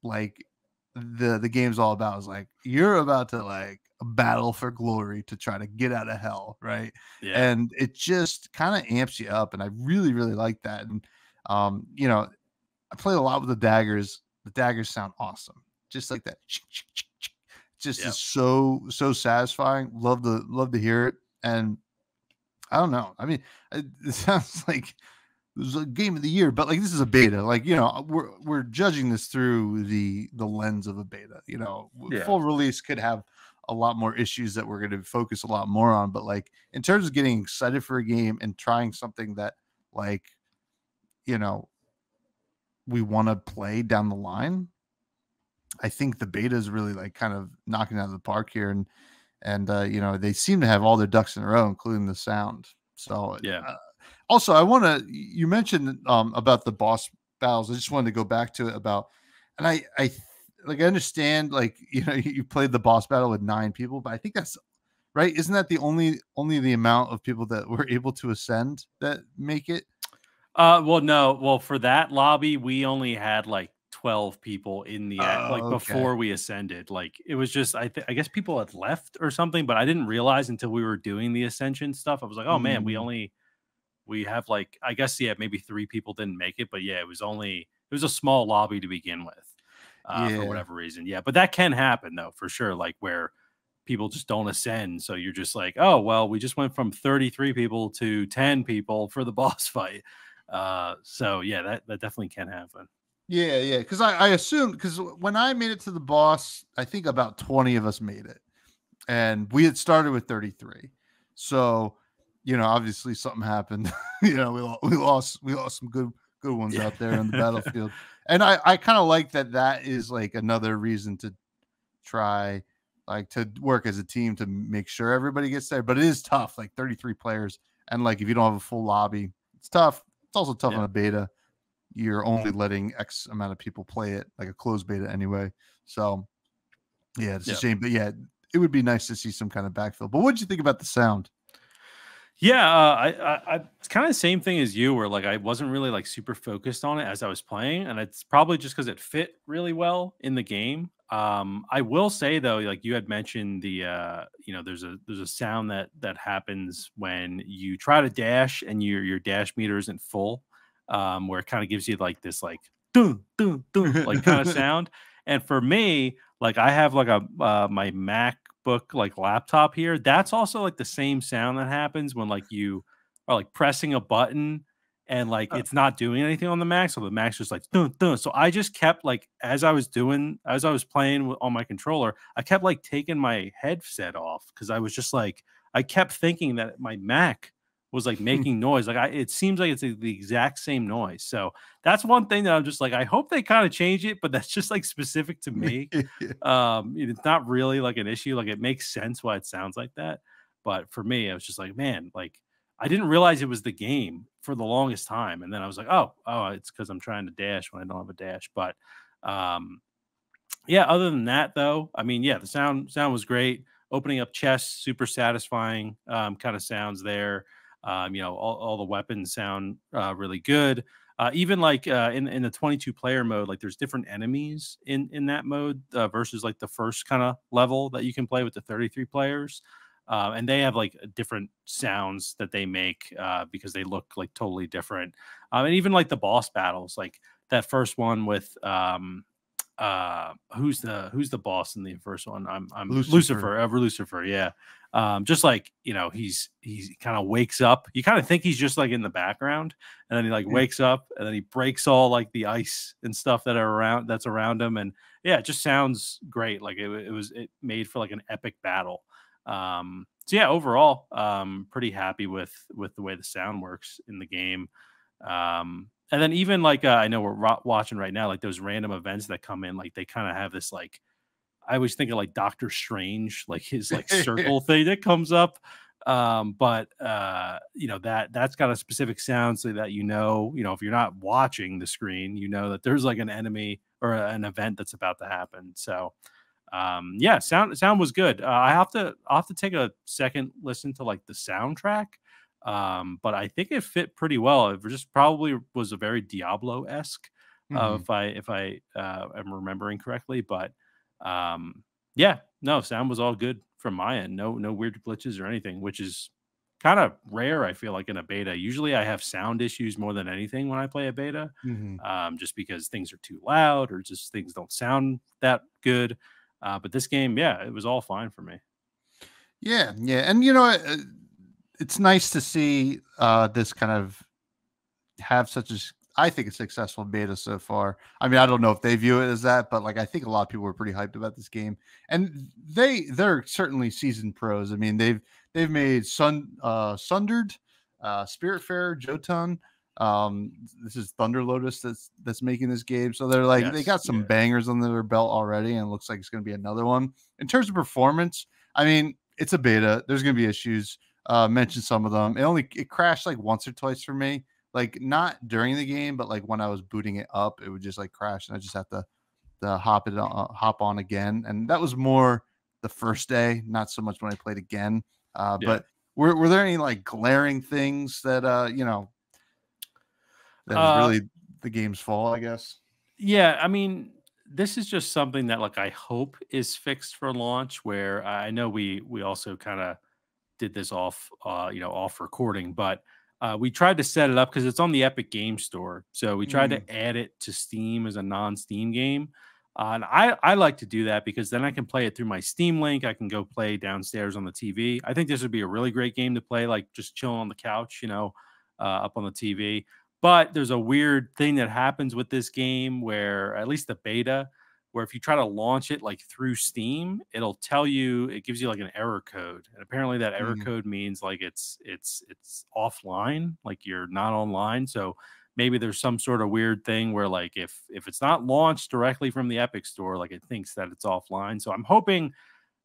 like the game's all about. Is like you're about to like battle for glory to try to get out of hell, right? And it just kind of amps you up, and I really like that. And I played a lot with the daggers. The daggers sound awesome, just like that. Just is so satisfying. Love to hear it. And I don't know. I mean, it sounds like it was a game of the year, but like this is a beta. Like we're judging this through the lens of a beta. Full release could have a lot more issues that we're going to focus a lot more on. But like in terms of getting excited for a game and trying something that like we want to play down the line, I think the beta is really like kind of knocking it out of the park here. And they seem to have all their ducks in a row, including the sound. So also you mentioned about the boss battles. I just wanted to go back to it and I understand like you played the boss battle with 9 people, but I think that's right. Isn't that the only the amount of people that were able to ascend that make it? Well, no. Well, for that lobby, we only had like 12 people in the before we ascended. Like it was just I guess people had left or something, but I didn't realize until we were doing the ascension stuff. I was like, oh man, we have like I guess maybe 3 people didn't make it, but it was a small lobby to begin with. For whatever reason. Yeah, but that can happen though, for sure, like where people just don't ascend, so you're just like, oh well, we just went from 33 people to 10 people for the boss fight. So yeah, that definitely can happen. Yeah, because I assumed, because when I made it to the boss, I think about 20 of us made it, and we had started with 33. So obviously something happened. we lost some good ones out there in the battlefield. And I kind of like that is like another reason to try like to work as a team to make sure everybody gets there. But it is tough, like 33 players, and like if you don't have a full lobby, it's tough. It's also tough on a beta. You're only letting X amount of people play it, like a closed beta anyway. So yeah, it's a shame. But yeah, it would be nice to see some kind of backfill. But what did you think about the sound? Yeah, it's kind of the same thing as you, where like I wasn't really like super focused on it as I was playing, and it's probably just because it fit really well in the game. I will say though, like you had mentioned the there's a sound that happens when you try to dash and your dash meter isn't full, where it kind of gives you like this like dun dun dun like kind of sound. And for me, like I have like a my MacBook like laptop here. That's also like the same sound that happens when like you are like pressing a button and like it's not doing anything on the Mac. So the Mac's just like dun, dun. So I just kept like as I was playing on my controller, I kept like taking my headset off because I was just like I kept thinking that my Mac was like making noise. Like it seems like it's the exact same noise. So that's one thing that I'm just like, I hope they kind of change it, but that's just like specific to me. It's not really like an issue. Like it makes sense why it sounds like that. But for me, I was just like, man, like I didn't realize it was the game for the longest time. And then I was like, oh, it's because I'm trying to dash when I don't have a dash. But um, yeah, other than that though, I mean, yeah, the sound was great. Opening up chests, super satisfying kind of sounds there. All the weapons sound really good. Even like in the 22 player mode, like there's different enemies in that mode versus like the first kind of level that you can play with the 33 players. And they have like different sounds that they make because they look like totally different. And even like the boss battles, like that first one with who's the boss in the first one? I'm Lucifer. Lucifer, yeah. Just like he's kind of wakes up, you kind of think he's just like in the background, and then he like wakes up and then he breaks all like the ice and stuff that's around him, and yeah, it just sounds great. Like it made for like an epic battle. So yeah, overall pretty happy with the way the sound works in the game. And then even like I know we're watching right now, like those random events that come in, like they kind of have this like I always think of like Doctor Strange, like his like circle thing that comes up. But that's got a specific sound so that if you're not watching the screen, you know that there's like an enemy or an event that's about to happen. So yeah, sound was good. I'll have to take a second listen to like the soundtrack. But I think it fit pretty well. It just probably was a very Diablo-esque, Mhm. if I am remembering correctly. But yeah, no, sound was all good from my end. No weird glitches or anything, which is kind of rare, I feel like, in a beta. Usually I have sound issues more than anything when I play a beta, Mhm. just because things are too loud or just things don't sound that good. But this game, yeah, it was all fine for me. Yeah, yeah, and it's nice to see this kind of have such a I think a successful beta so far. I mean, I don't know if they view it as that, but like I think a lot of people were pretty hyped about this game, and they're certainly seasoned pros. I mean, they've made Sundered, Spiritfarer, Jotun. This is Thunder Lotus that's making this game, so they're like they Yes, got some yeah, bangers under their belt already, and it looks like it's going to be another one. In terms of performance, I mean, it's a beta. There's going to be issues. Mention some of them. It crashed like once or twice for me, like not during the game, but like when I was booting it up, it would just like crash, and I just have to hop on again. And that was more the first day, not so much when I played again. yeah. But were there any like glaring things that that is Uh, really the game's fault? I guess. Yeah, I mean, this is just something that like I hope is fixed for launch. Where I know we also kind of did this off recording, but we tried to set it up because it's on the Epic Game Store. So we tried Mm, to add it to Steam as a non-Steam game. And I like to do that because then I can play it through my Steam link. I can go play downstairs on the TV. I think this would be a really great game to play, like just chilling on the couch, up on the TV. But there's a weird thing that happens with this game where, at least the beta, where if you try to launch it like through Steam, it gives you like an error code. And apparently that error mm, code means like it's offline, like you're not online. So maybe there's some sort of weird thing where like if it's not launched directly from the Epic store, like it thinks that it's offline. So I'm hoping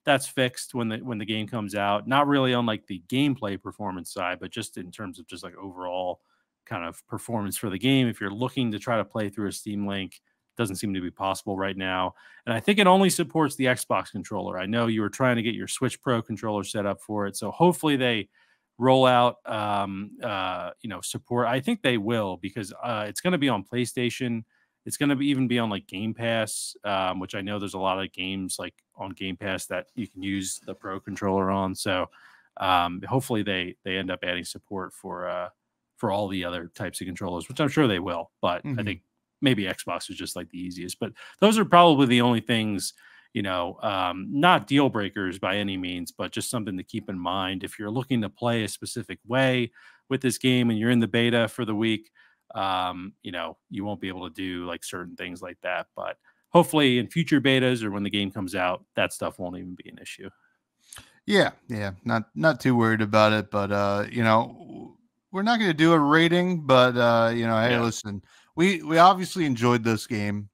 that's fixed when the game comes out. Not really on like the gameplay performance side, but just in terms of just like overall kind of performance for the game. If you're looking to try to play through a Steam Link, doesn't seem to be possible right now. And I think it only supports the Xbox controller. I know you were trying to get your Switch Pro controller set up for it, so hopefully they roll out support. I think they will, because it's going to be on PlayStation. It's going to be even be on like Game Pass, which I know there's a lot of games like on Game Pass that you can use the Pro controller on. So hopefully they end up adding support for all the other types of controllers, which I'm sure they will. But I think maybe Xbox is just like the easiest. But those are probably the only things, not deal breakers by any means, but just something to keep in mind if you're looking to play a specific way with this game and you're in the beta for the week. You won't be able to do like certain things like that, but hopefully in future betas or when the game comes out, that stuff won't even be an issue. Yeah, not too worried about it, but we're not going to do a rating, but hey, listen, we obviously enjoyed this game.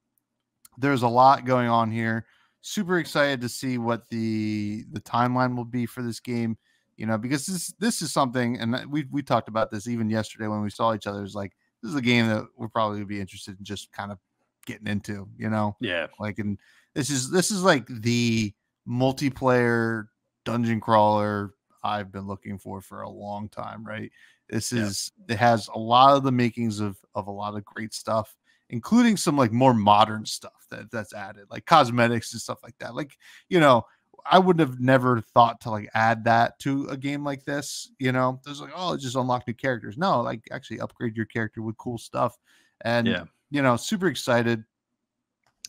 There's a lot going on here. Super excited to see what the timeline will be for this game, because this is something, and we talked about this even yesterday when we saw each other. It's like, this is a game that we're probably going to be interested in just kind of getting into, like, and this is like the multiplayer dungeon crawler I've been looking for a long time, right? It has a lot of the makings of a lot of great stuff, including some like more modern stuff that's added, like cosmetics and stuff like that. Like, I would have never thought to like add that to a game like this. There's like, oh, just unlock new characters. No, like actually upgrade your character with cool stuff. And super excited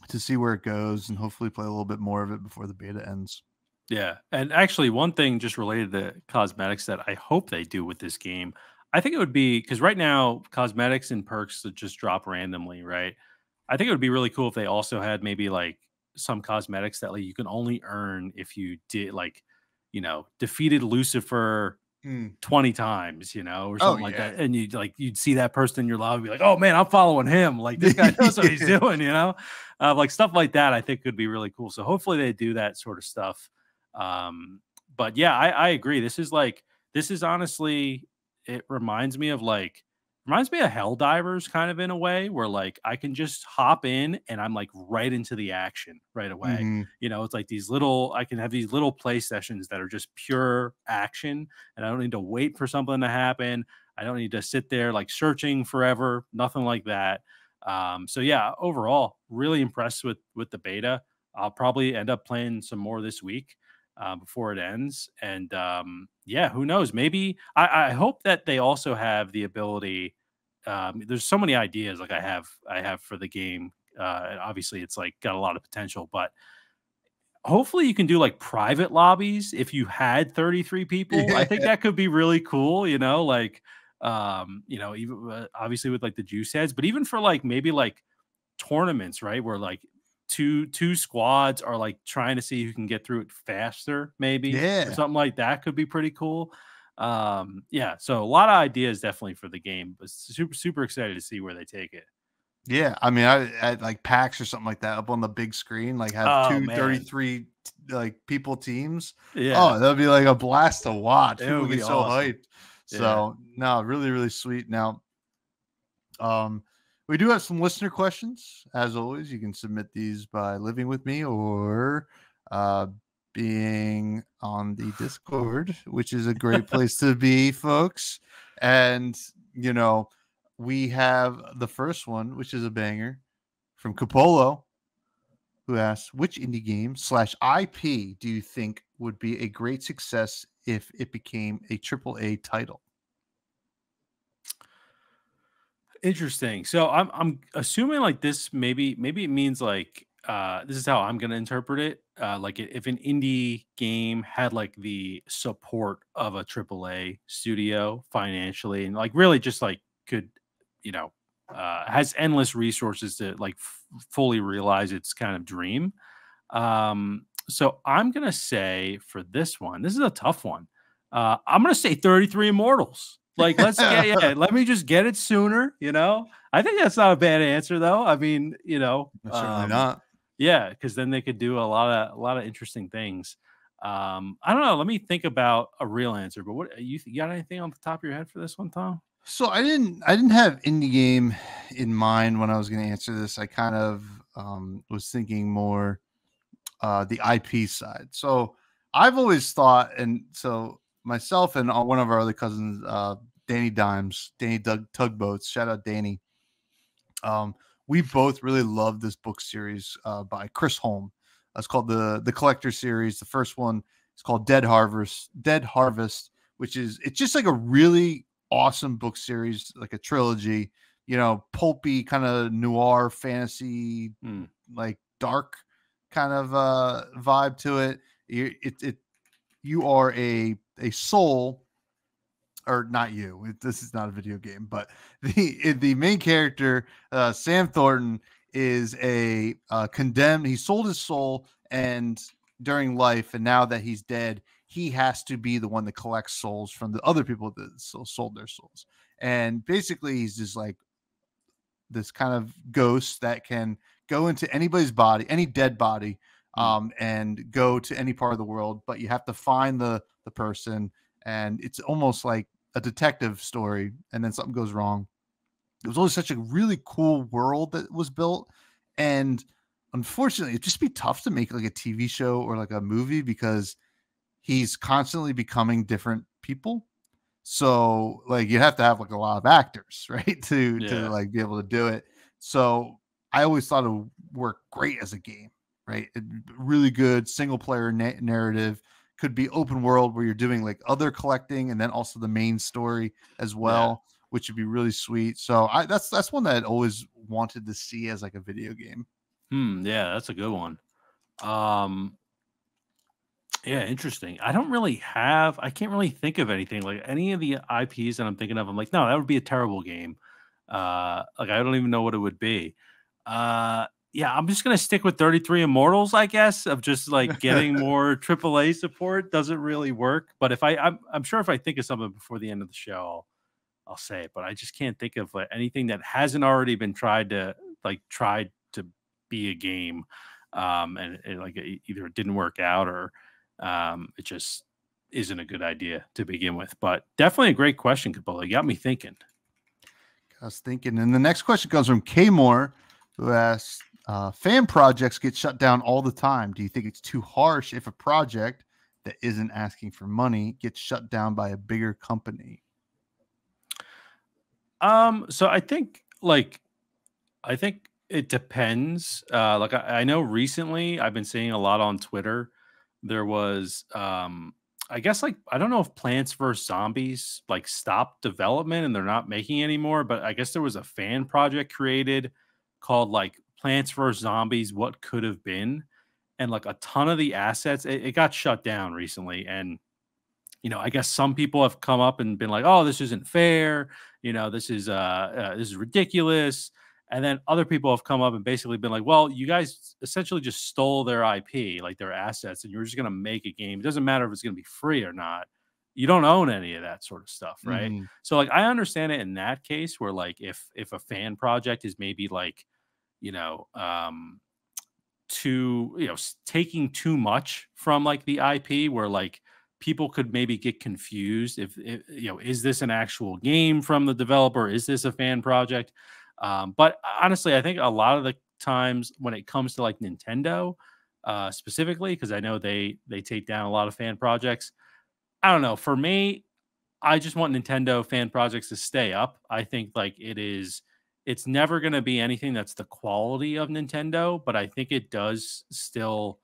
to see where it goes and hopefully play a little bit more of it before the beta ends. Yeah. And actually, one thing just related to cosmetics that I hope they do with this game, I think it would be, because right now cosmetics and perks that just drop randomly, right? I think it would be really cool if they also had maybe like some cosmetics that like you can only earn if you did like, defeated Lucifer 20 times, or something like that. And you'd see that person in your lobby, be like, oh man, I'm following him. Like, this guy knows what he's doing, like stuff like that. I think could be really cool. So hopefully they do that sort of stuff. But yeah, I agree. This is honestly, it reminds me of Helldivers kind of in a way, where like I can just hop in and I'm like right into the action right away. It's like I can have these little play sessions that are just pure action, and I don't need to wait for something to happen. I don't need to sit there like searching forever, nothing like that. So yeah, overall, really impressed with the beta. I'll probably end up playing some more this week before it ends. And who knows? Maybe I hope that they also have the ability. There's so many ideas like I have for the game. And obviously, it's like got a lot of potential, but hopefully you can do like private lobbies if you had 33 people. I think that could be really cool. Even obviously with like the juice heads, but even for like maybe like tournaments, right, where like two squads are like trying to see who can get through it faster, maybe, or something like that could be pretty cool. So a lot of ideas definitely for the game, but super excited to see where they take it. Yeah, I mean, I like PAX or something like that up on the big screen, like have 33 like people teams. Oh, that'd be like a blast to watch. People would be so hyped. So no, really sweet. Now, we do have some listener questions. As always, you can submit these by living with me or being on the Discord, which is a great place to be, folks. And, we have the first one, which is a banger from Capolo, who asks, which indie game / IP do you think would be a great success if it became a AAA title? Interesting. So I'm assuming like this maybe it means like this is how I'm gonna interpret it. Like if an indie game had like the support of a AAA studio financially, and like really just like could has endless resources to like fully realize its kind of dream. So I'm gonna say for this one, this is a tough one. I'm gonna say 33 Immortals. Like, let me just get it sooner. I think that's not a bad answer, though. I mean, certainly not. Yeah, because then they could do a lot of interesting things. I don't know. Let me think about a real answer. But what you got anything on the top of your head for this one, Tom? So I didn't have indie game in mind when I was going to answer this. I kind of was thinking more the IP side. So I've always thought, and so myself and one of our other cousins, Danny Tugboats. Shout out Danny. We both really love this book series by Chris Holm. It's called the Collector series. The first one is called Dead Harvest, which is it's just like a really awesome book series, like a trilogy. You know, pulpy kind of noir fantasy, like dark kind of vibe to it. You are a soul, or not you. This is not a video game, but the main character, Sam Thornton, is a condemned. He sold his soul and during life, and now that he's dead, he has to be the one that collects souls from the other people that sold their souls. And basically, he's just like this kind of ghost that can go into anybody's body, any dead body, and go to any part of the world. But you have to find the person, and it's almost like a detective story. And then something goes wrong. It was always such a really cool world that was built, and unfortunately, it'd just be tough to make like a TV show or like a movie because he's constantly becoming different people. So like you have to have like a lot of actors, right? To like be able to do it. So I always thought it would work great as a game, right? Really good single player narrative, could be open world where you're doing like other collecting and then also the main story as well, which would be really sweet. So that's one that I'd always wanted to see as like a video game. Yeah, that's a good one. Yeah, interesting. I can't really think of anything like any of the IPs that I'm thinking of. I'm like, no, that would be a terrible game. Like I don't even know what it would be. Yeah, I'm just gonna stick with 33 Immortals, I guess, of just like getting more AAA support. Doesn't really work. But if I'm sure if I think of something before the end of the show, I'll say it. But I just can't think of anything that hasn't already been tried to be a game. And either it didn't work out or it just isn't a good idea to begin with. But definitely a great question, Capola. You got me thinking. I was thinking. And the next question comes from K Moore, who asks, fan projects get shut down all the time. Do you think it's too harsh if a project that isn't asking for money gets shut down by a bigger company? So I think it depends. Like I know recently I've been seeing a lot on Twitter. There was I guess like I don't know if Plants vs Zombies like stopped development and they're not making anymore, but I guess there was a fan project created called like Plants vs Zombies What Could Have Been, and like a ton of the assets it got shut down recently. And I guess some people have come up and been like, "Oh, this isn't fair. This is ridiculous." And then other people have come up and basically been like, "Well, you guys essentially just stole their IP, like their assets, and you're just going to make a game. It doesn't matter if it's going to be free or not. You don't own any of that sort of stuff, right?" Mm-hmm. So, like, I understand it in that case where, like, if a fan project is maybe like, you know, taking too much from like the IP, where like people could maybe get confused if is this an actual game from the developer, is this a fan project? But honestly, I think a lot of the times when it comes to like Nintendo specifically, because I know they take down a lot of fan projects, I don't know, for me, I just want Nintendo fan projects to stay up. I think like it's never going to be anything that's the quality of Nintendo, but I think it does still,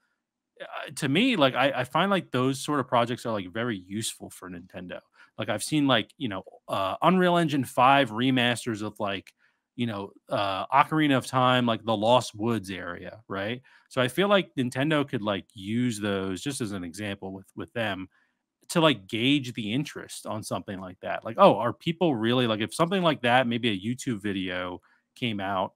to me, like I find like those sort of projects are like very useful for Nintendo. Like I've seen like, Unreal Engine 5 remasters of like, Ocarina of Time, like the Lost Woods area, right? So I feel like Nintendo could like use those just as an example with them to like gauge the interest on something like that. Like, oh, are people really like if something like that, maybe a YouTube video came out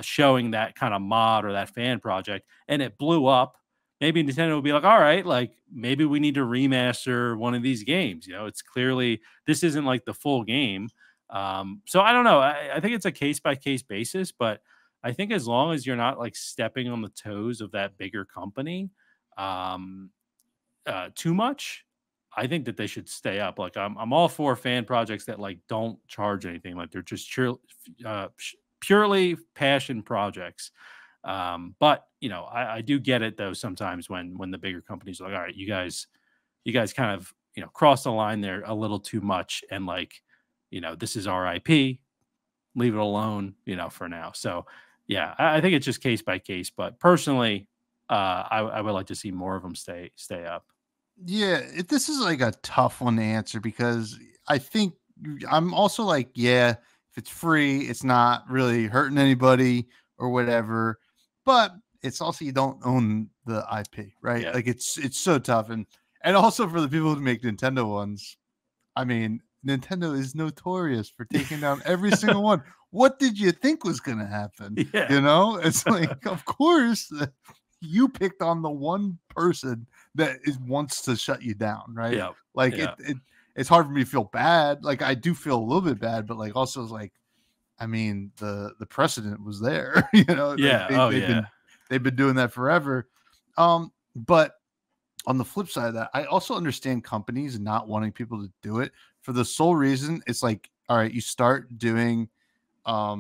showing that kind of mod or that fan project and it blew up, maybe Nintendo would be like, all right, like maybe we need to remaster one of these games. It's clearly this isn't like the full game. So I don't know. I think it's a case by case basis, but I think as long as you're not like stepping on the toes of that bigger company too much, I think that they should stay up. Like I'm all for fan projects that like don't charge anything. Like they're just purely passion projects. But I do get it though sometimes when the bigger companies are like, all right, you guys kind of crossed the line there a little too much, and like, this is our IP, leave it alone, for now. So yeah, I think it's just case by case, but personally, I would like to see more of them stay up. Yeah, this is like a tough one to answer because I think I'm also like, yeah, if it's free, it's not really hurting anybody or whatever. But it's also you don't own the IP, right? Yeah. Like it's so tough, and also for the people who make Nintendo ones. I mean, Nintendo is notorious for taking down every single one. What did you think was going to happen? Yeah. It's like, of course, you picked on the one person that wants to shut you down, right? Yeah. Like Yeah. it's hard for me to feel bad. Like I do feel a little bit bad, but like also like, I mean, the precedent was there, like Yeah. Oh yeah. they've been doing that forever. But on the flip side of that, I also understand companies not wanting people to do it for the sole reason it's like, all right, you start doing a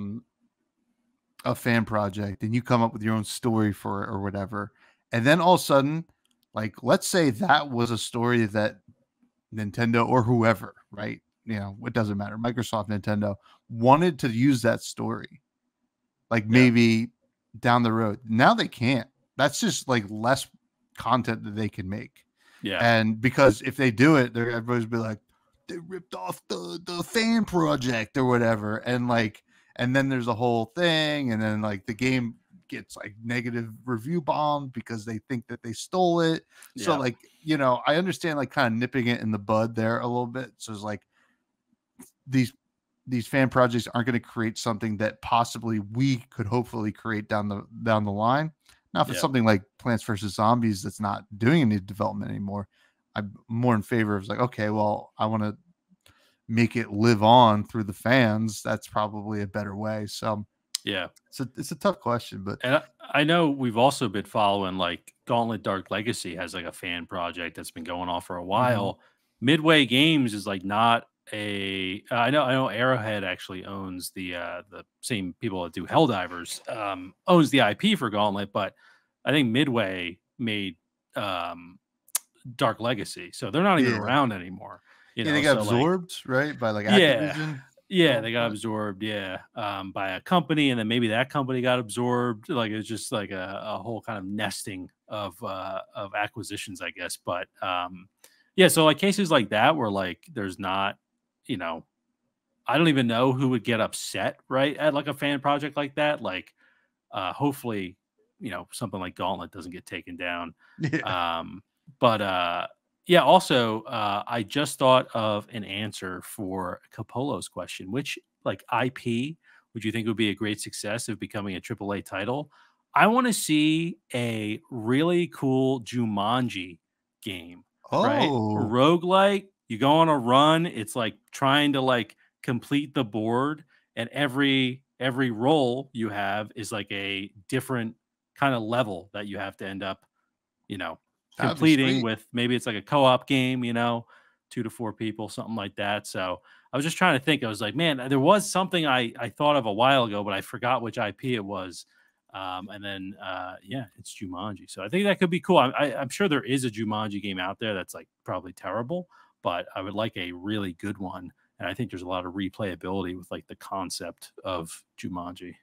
fan project and you come up with your own story for it or whatever. And then all of a sudden, like, let's say that was a story that Nintendo or whoever, right? It doesn't matter. Microsoft, Nintendo wanted to use that story, like Yeah. maybe down the road. Now they can't. That's just like less content that they can make. Yeah. And because if they do it, everybody's be like, they ripped off the fan project or whatever. And then there's a whole thing. And then like the game gets like negative review bombed because they think that they stole it. So Yeah. like, I understand like kind of nipping it in the bud there a little bit. So it's like these fan projects aren't going to create something that possibly we could hopefully create down the line. Now, if it's something like Plants vs. Zombies that's not doing any development anymore, I'm more in favor of like, okay, well, I want to make it live on through the fans. That's probably a better way. So Yeah. it's a tough question, but And I know we've also been following like Gauntlet Dark Legacy has like a fan project that's been going on for a while. Midway Games is like not a I know Arrowhead actually owns the same people that do Helldivers owns the IP for Gauntlet, but I think Midway made Dark Legacy, so they're not even yeah, around anymore. they got So like absorbed right by like yeah. Activision. Yeah, they got absorbed, by a company, and then maybe that company got absorbed. Like it's just like a whole kind of nesting of acquisitions, I guess. But yeah, so like cases like that where like there's not, I don't even know who would get upset, right, at like a fan project like that. Like hopefully, something like Gauntlet doesn't get taken down. Yeah. But yeah, also I just thought of an answer for Capolo's question. Which like IP would you think would be a great success of becoming a AAA title? I want to see a really cool Jumanji game, right? Oh, Roguelike, you go on a run, it's like trying to like complete the board, and every role you have is like a different kind of level that you have to end up, you know, that'd be completing sweet. with. Maybe it's like a co-op game, 2 to 4 people, something like that. So I was just trying to think. I was like, man, there was something I thought of a while ago, but I forgot which IP it was. And then yeah, it's Jumanji. So I think that could be cool. I'm sure there is a Jumanji game out there that's like probably terrible, but I would like a really good one. And I think there's a lot of replayability with like the concept of Jumanji.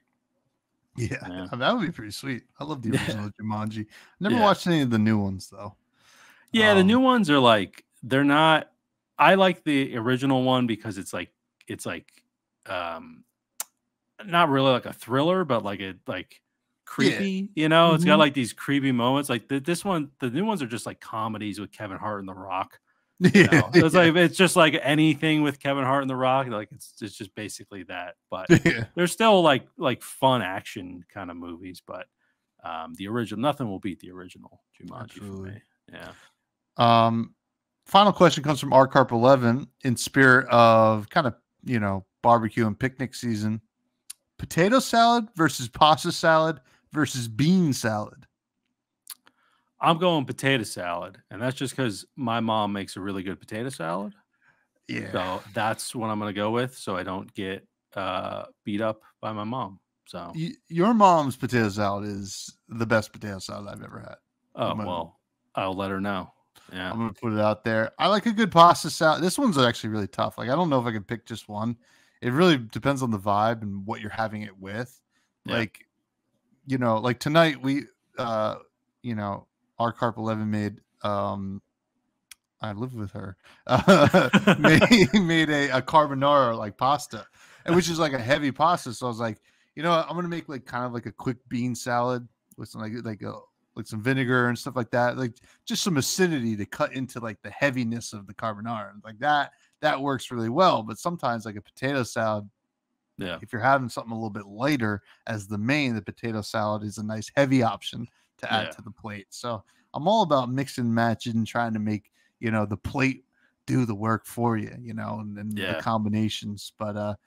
Yeah, that would be pretty sweet. I love the original Jumanji. Never Yeah. watched any of the new ones though. Yeah, the new ones are like they're not. I like the original one because it's like um not really like a thriller, but like it like Yeah. creepy. It's got Mhm. like these creepy moments. Like this one, the new ones are just like comedies with Kevin Hart and The Rock. Yeah, So it's yeah, like it's just like anything with Kevin Hart and The Rock. Like it's just basically that. But yeah, they're still like fun action kind of movies. But the original, nothing will beat the original Jumanji for absolutely. me. Yeah. Final question comes from R Carp 11 in spirit of kind of, barbecue and picnic season. Potato salad versus pasta salad versus bean salad. I'm going potato salad, and that's just because my mom makes a really good potato salad. Yeah. So that's what I'm going to go with, so I don't get beat up by my mom. So, Your mom's potato salad is the best potato salad I've ever had. oh well, I'll let her know. Yeah. I'm gonna put it out there. I like a good pasta salad. This one's actually really tough. Like I don't know if I can pick just one. It really depends on the vibe and what you're having it with. Yeah. Like, like tonight uh, our Carp 11 made I live with her made a carbonara like pasta, and which is like a heavy pasta. So I was like, I'm gonna make like kind of like a quick bean salad with some like some vinegar and stuff like that, like just some acidity to cut into like the heaviness of the carbonara. Like that works really well. But sometimes like a potato salad, Yeah. if you're having something a little bit lighter as the main, the potato salad is a nice heavy option to add Yeah. to the plate. So I'm all about mixing and matching and trying to make, the plate do the work for you, and the Yeah. combinations. But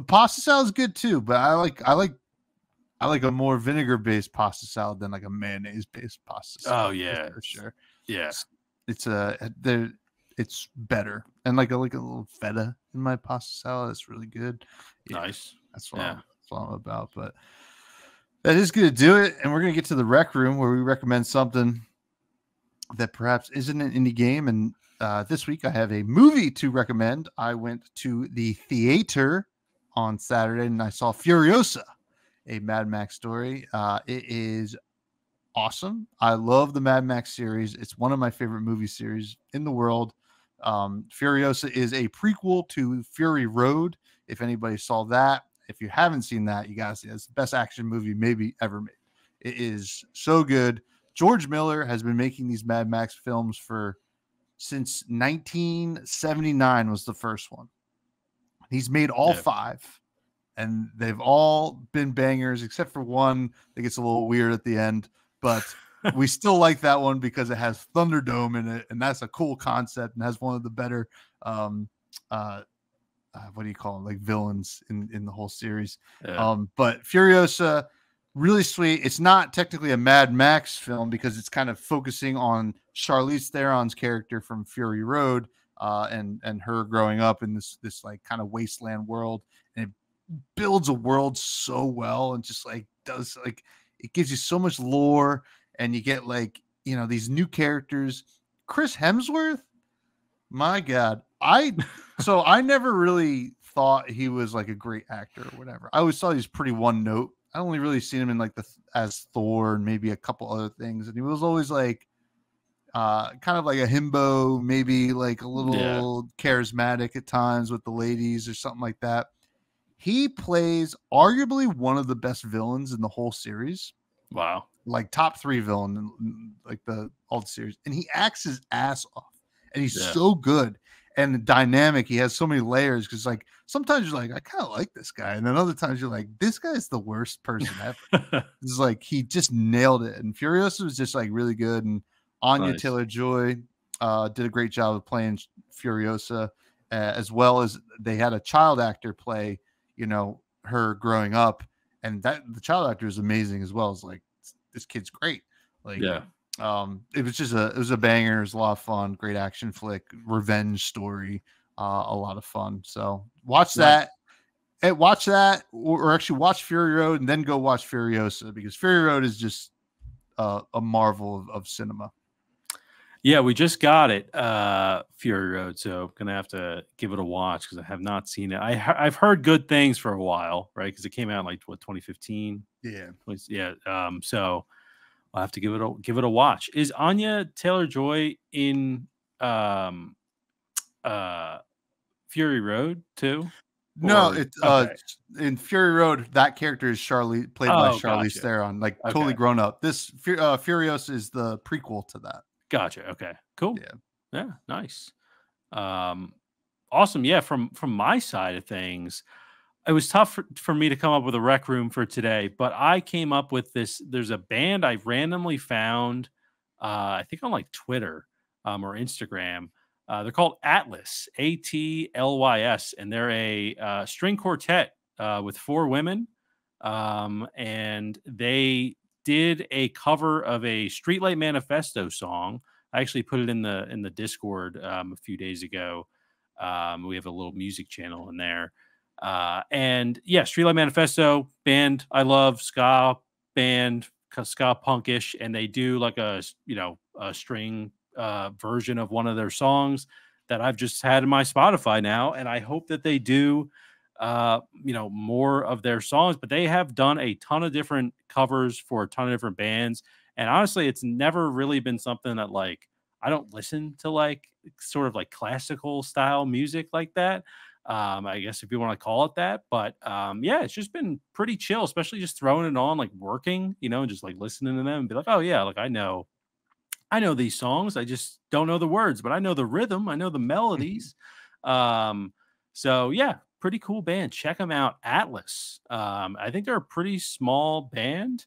pasta salad is good too. But I like a more vinegar based pasta salad than like a mayonnaise based pasta salad. Oh yeah. For sure. Yeah. It's it's better, and like a little feta in my pasta salad. It's really good. Yeah, Nice. that's Yeah. what I'm about. But that is going to do it, and we're going to get to the rec room where we recommend something that perhaps isn't an indie game. And this week I have a movie to recommend. I went to the theater on Saturday and I saw Furiosa, a Mad Max story. It is awesome. I love the Mad Max series. It's one of my favorite movie series in the world. Furiosa is a prequel to Fury Road. If anybody saw that, if you haven't seen that, you gotta see it. It's the best action movie maybe ever made. It is so good. George Miller has been making these Mad Max films since 1979 was the first one. He's made all 5, and they've all been bangers except for one that gets a little weird at the end. But we still like that one because it has Thunderdome in it, and that's a cool concept and has one of the better what do you call them, like villains in the whole series. But Furiosa, really sweet. It's not technically a Mad Max film because it's kind of focusing on Charlize Theron's character from Fury Road, and her growing up in this like kind of wasteland world, and it builds a world so well, and just like does like it gives you so much lore, and you get like these new characters. Chris Hemsworth, my God, I never really thought he was like a great actor or whatever. I always thought he was pretty one note. I only really seen him in like as Thor and maybe a couple other things, and he was always like kind of like a himbo, maybe like a little charismatic at times with the ladies or something like that. He plays arguably one of the best villains in the whole series. Wow. Like top 3 villain in like all the series. And he acts his ass off. And he's so good. And the dynamic, he has so many layers, because like sometimes you're like, I kind of like this guy. And then other times you're like, this guy's the worst person ever. It's like he just nailed it. And Furiosa was just like really good. And Anya Taylor-Joy did a great job of playing Furiosa, as well as they had a child actor play, her growing up, and that the child actor is amazing as well. It's like, this kid's great. Like, it was a banger. It was a lot of fun. Great action flick, revenge story, a lot of fun. So watch that. Or actually watch Fury Road and then go watch Furiosa, because Fury Road is just a marvel of cinema. Yeah, we just got it, Fury Road, so gonna have to give it a watch because I have not seen it. I've heard good things for a while, right? Because it came out in like 2015. Yeah. So I'll have to give it a watch. Is Anya Taylor-Joy in Fury Road too? No, it's in Fury Road. That character is played by Charlize Theron, like totally grown up. This Furiosa is the prequel to that. Gotcha. Okay. Cool. Yeah. Nice. Awesome. Yeah. From my side of things, it was tough for me to come up with a rec room for today, but I came up with this. There's a band I randomly found, I think on like Twitter or Instagram. They're called Atlas, ATLYS, and they're a string quartet with 4 women, and they did a cover of a Streetlight Manifesto song. I actually put it in the Discord a few days ago. We have a little music channel in there. And yeah, Streetlight Manifesto band I love, ska band, ska punkish, and they do like a string version of one of their songs that I've just had in my Spotify now, and I hope that they do more of their songs. But they have done a ton of different covers for a ton of different bands, and honestly, it's never really been something that like I don't listen to like sort of like classical style music like that. I guess if you want to call it that, but yeah, it's just been pretty chill, especially just throwing it on like working, and just like listening to them and be like, oh yeah, like I know these songs. I just don't know the words, but I know the rhythm. I know the melodies. So yeah, pretty cool band. Check them out. Atlas. I think they're a pretty small band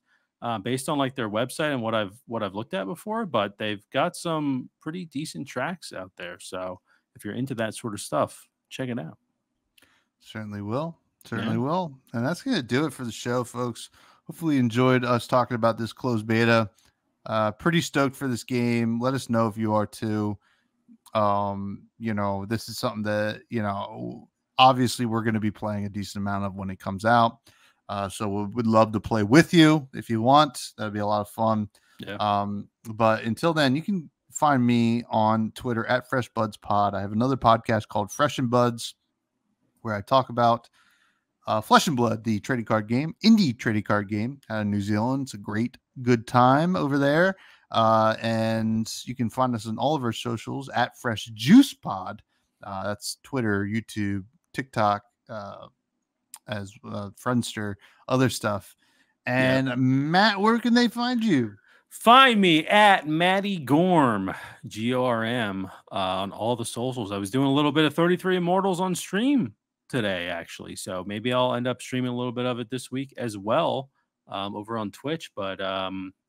based on like their website and what I've looked at before, but they've got some pretty decent tracks out there. So if you're into that sort of stuff, check it out. Certainly will. Certainly will. And that's going to do it for the show, folks. Hopefully you enjoyed us talking about this closed beta. Pretty stoked for this game. Let us know if you are too. This is something that, obviously we're going to be playing a decent amount of when it comes out. So we would love to play with you if you want. That'd be a lot of fun. Yeah. But until then, you can find me on Twitter at FreshBudsPod. I have another podcast called Fresh and Buds, where I talk about Flesh and Blood, the trading card game, indie trading card game out of New Zealand. It's a great, good time over there. And you can find us on all of our socials at Fresh Juice Pod. That's Twitter, YouTube, TikTok, as Friendster, other stuff. And Matt, where can they find you? Find me at Matty Gorm, GORM, on all the socials. I was doing a little bit of 33 Immortals on stream today, actually. So maybe I'll end up streaming a little bit of it this week as well over on Twitch. But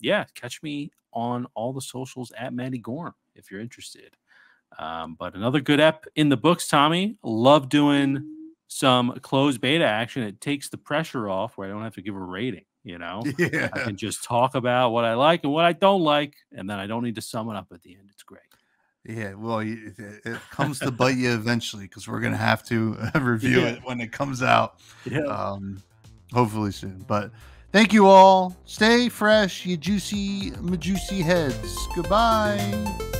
yeah, catch me on all the socials at Matty Gorm if you're interested. But another good ep in the books, Tommy. Love doing some closed beta action. It takes the pressure off where I don't have to give a rating. Yeah. I can just talk about what I like and what I don't like, and then I don't need to sum it up at the end. It's great. Yeah, well, it comes to bite you eventually because we're gonna have to review it when it comes out. Yeah. Hopefully soon. But thank you all. Stay fresh, you juicy heads. Goodbye.